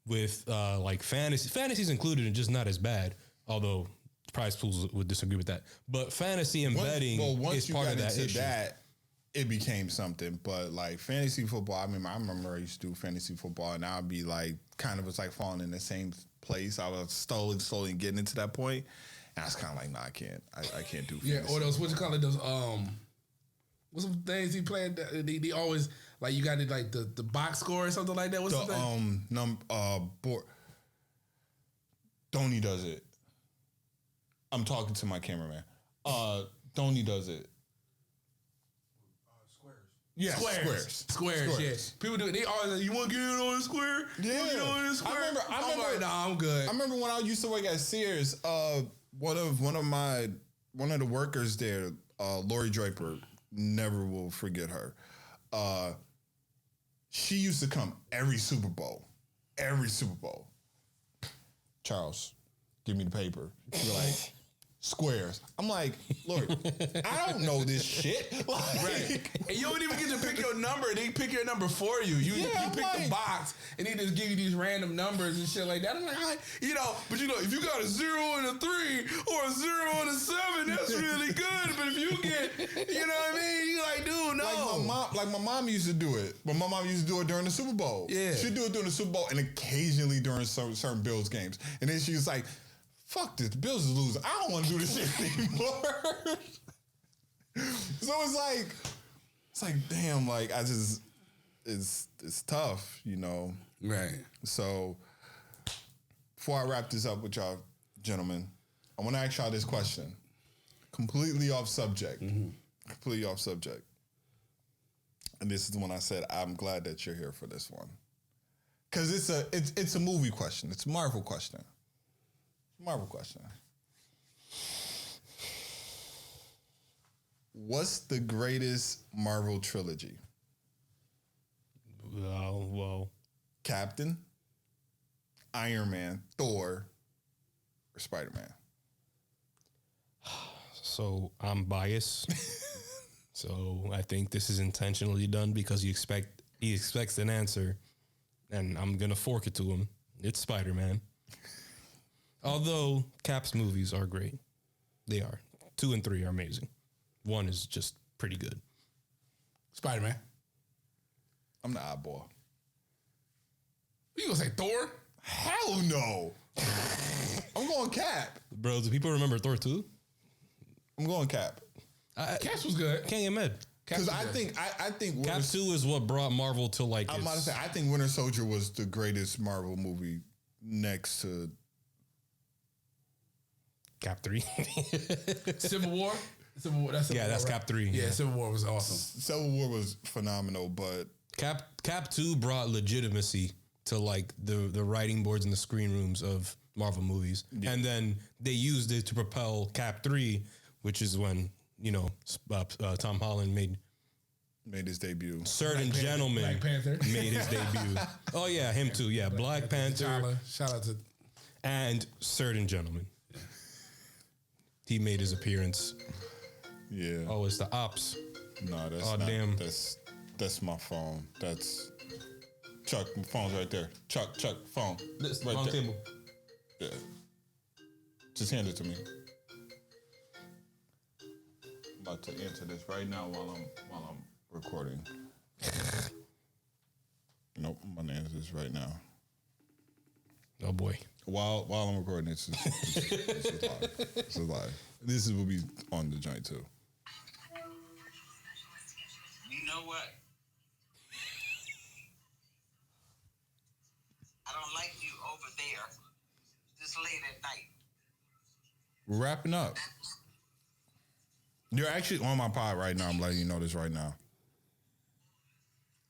with like fantasy. Fantasy's included and just not as bad, although prize pools would disagree with that. But fantasy and betting is part of that issue. It became something. But like fantasy football, I remember I used to do fantasy football, and I'd be like, kind of was like falling in the same place. I was slowly getting into that point, and I was kind of like, no, I can't do fantasy. Yeah, or those, what you call it, those what's some things he played? He always like, you got it like the box score or something like that. What's the thing? Donnie does it. I'm talking to my cameraman. Donnie does it. Yeah, squares. Yeah, people do it. They always like, you want to get in on the square? Yeah, I remember. Like, nah, I'm good. I remember when I used to work at Sears. One of the workers there, Lori Draper, never will forget her. She used to come every Super Bowl. Charles, give me the paper. She's like, squares. I'm like, Lord, I don't know this shit. Like, right. And you don't even get to pick your number. They pick your number for you. You pick the box, and they just give you these random numbers and shit like that. I'm like, but if you got a 0 and a 3 or a 0 and a 7, that's really good. But if you get, you know what I mean? You like, dude, no. Like my mom used to do it. But my mom used to do it during the Super Bowl. Yeah. She'd do it during the Super Bowl and occasionally during certain Bills games. And then she was like, fuck this, the Bills is losing. I don't want to do this shit anymore. So it's like, damn, like it's tough, Right. So before I wrap this up with y'all, gentlemen, I want to ask y'all this question. Completely off subject. Mm-hmm. Completely off subject. And this is the one I said, I'm glad that you're here for this one. Because it's a movie question. It's a Marvel question. What's the greatest Marvel trilogy? Well, Captain, Iron Man, Thor, or Spider-Man? So I'm biased. So I think this is intentionally done because he expects an answer, and I'm gonna fork it to him. It's Spider-Man. Although Cap's movies are great. They are. 2 and 3 are amazing. 1 is just pretty good. Spider-Man. I'm the oddball. You gonna say Thor? Hell no. I'm going Cap. Bro, do people remember Thor 2? I'm going Cap. Cap was good. Can't get mad. Because I think Cap 2 is what brought Marvel to like. I'm about to say I think Winter Soldier was the greatest Marvel movie next to Cap 3. Civil War. That's Cap 3. Yeah, Civil War was awesome. Civil War was phenomenal, but Cap 2 brought legitimacy to like the writing boards and the screen rooms of Marvel movies. Yeah. And then they used it to propel Cap 3, which is when, Tom Holland made his debut. Certain Gentleman Black Panther made his debut. Oh yeah, him too. Yeah, Black Panther. T'Challa. Shout out to and Certain Gentleman. He made his appearance. Yeah. Oh, it's the ops. No, that's not. Damn. That's my phone. That's Chuck. My phone's right there. Chuck, phone. This right on there. Table. Yeah. Just hand it to me. I'm about to answer this right now while I'm recording. Nope, I'm gonna answer this right now. Oh boy. While I'm recording, it's live. It's live. This will be on the joint too. You know what? I don't like you over there this late at night. We're wrapping up. You're actually on my pod right now. I'm letting you know this right now.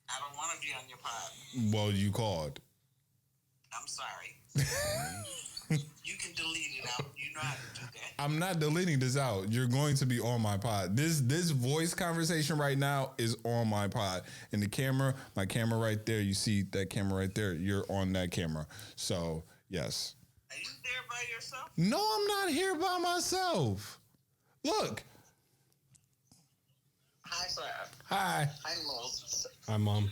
I don't want to be on your pod. Well, you called. I'm sorry. You can delete it out. You know how to do that. I'm not deleting this out. You're going to be on my pod. This voice conversation right now is on my pod. And the camera, my camera right there, you see that camera right there, you're on that camera. So, yes. Are you there by yourself? No, I'm not here by myself. Look. Hi, sir. Hi. Hi, Moses. Hi, Mom.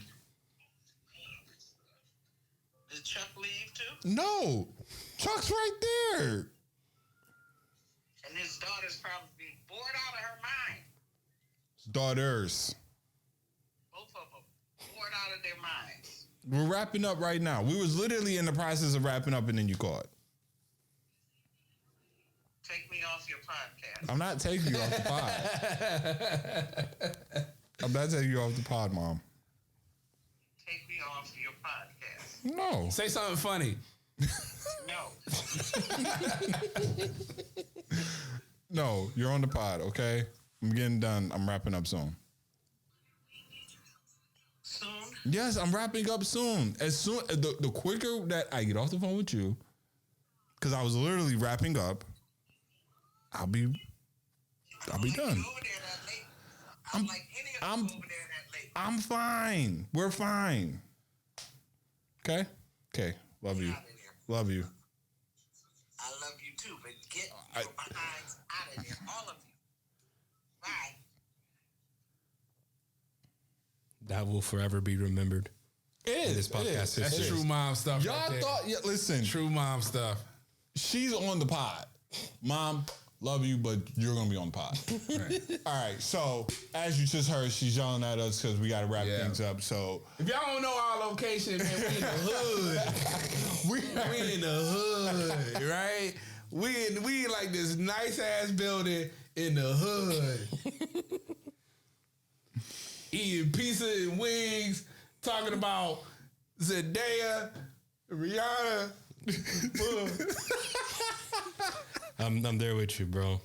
Did Chuck leave too? No. Chuck's right there. And his daughter's probably bored out of her mind. Daughters. Both of them. Bored out of their minds. We're wrapping up right now. We was literally in the process of wrapping up and then you called. Take me off your podcast. I'm not taking you off the pod. I'm not taking you off the pod, Mom. Take me off your podcast. No. Say something funny. No. No, you're on the pod, okay? I'm getting done. I'm wrapping up soon. Soon? Yes, I'm wrapping up soon. As soon the quicker that I get off the phone with you, because I was literally wrapping up, I'll be done. Over there that late. I'm like any of them over there that late. I'm fine. We're fine. Okay? Okay. Love you. Love you. I love you too, but get your behinds out of there, all of you. Bye. That will forever be remembered. It is. This podcast That's history. true mom stuff. Y'all right there. thought, listen, True mom stuff. she's on the pod. Mom, love you, but you're going to be on the pod. Right. All right. So, as you just heard, she's yelling at us because we got to wrap things up. So, If y'all don't know our location, man, we in the hood. we in the hood, right? We in like this nice ass building in the hood. Eating pizza and wings, talking about Zendaya, Rihanna. I'm there with you, bro.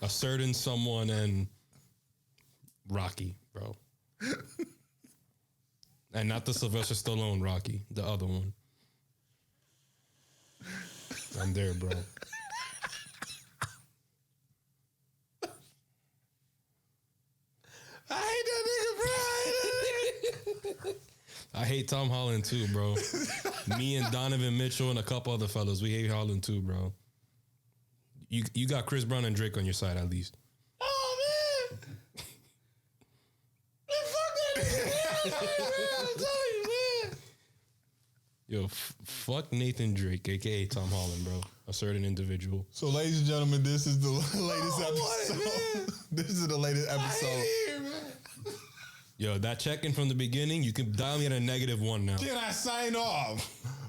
A certain someone and Rocky, bro. And not the Sylvester Stallone Rocky, the other one. I'm there, bro. I hate that nigga, bro. I hate Tom Holland too, bro. Me and Donovan Mitchell and a couple other fellas, we hate Holland too, bro. You got Chris Brown and Drake on your side at least. Oh, man. Man, fuck that nigga, man. I'm telling you, man. Yo, fuck Nathan Drake, a.k.a. Tom Holland, bro. A certain individual. So, ladies and gentlemen, this is the latest episode. This is the latest episode. Yo, that check-in from the beginning, you can dial me at a -1 now. Can I sign off?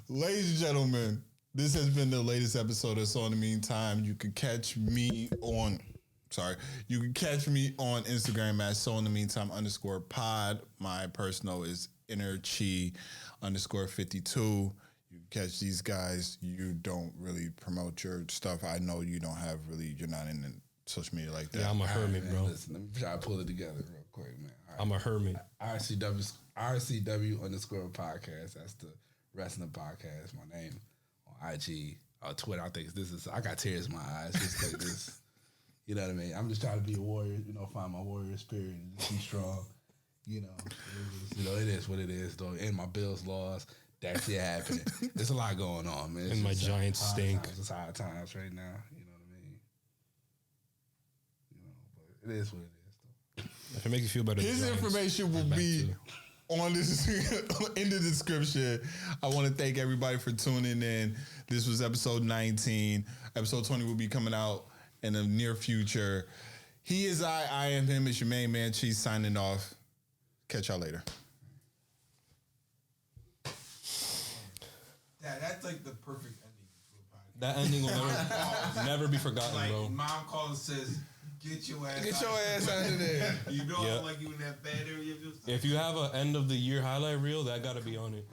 Ladies and gentlemen, this has been the latest episode of So in the Meantime. You can catch me on Sorry. You can catch me on Instagram at @sointhemeantime_pod. My personal is innerchi_52. You can catch these guys. You don't really promote your stuff. I know you don't have really, you're not in social media like that. Yeah, I'm a hermit, bro. Listen, let me try to pull it together real quick, man. All right. I'm a hermit. RCW_podcast. That's the wrestling podcast. My name on IG, Twitter. I think I got tears in my eyes. Just like this. You know what I mean? I'm just trying to be a warrior, find my warrior spirit and just be strong. It is what it is, though. And my Bills lost. That shit happening. There's a lot going on, man. And my Giants stink. It's hard times right now. You know what I mean? But it is what it is, though. If it makes you feel better, His information will be on this in the description. I want to thank everybody for tuning in. This was episode 19. Episode 20 will be coming out in the near future. He is I am him. It's your main man, Cheese, signing off. Catch y'all later. That's like the perfect ending to a podcast. That ending will never be forgotten, Like, bro. mom calls and says, get your ass out of there. You know, Yeah. like you in that bad area of yourself. If you have an end of the year highlight reel, that got to be on it.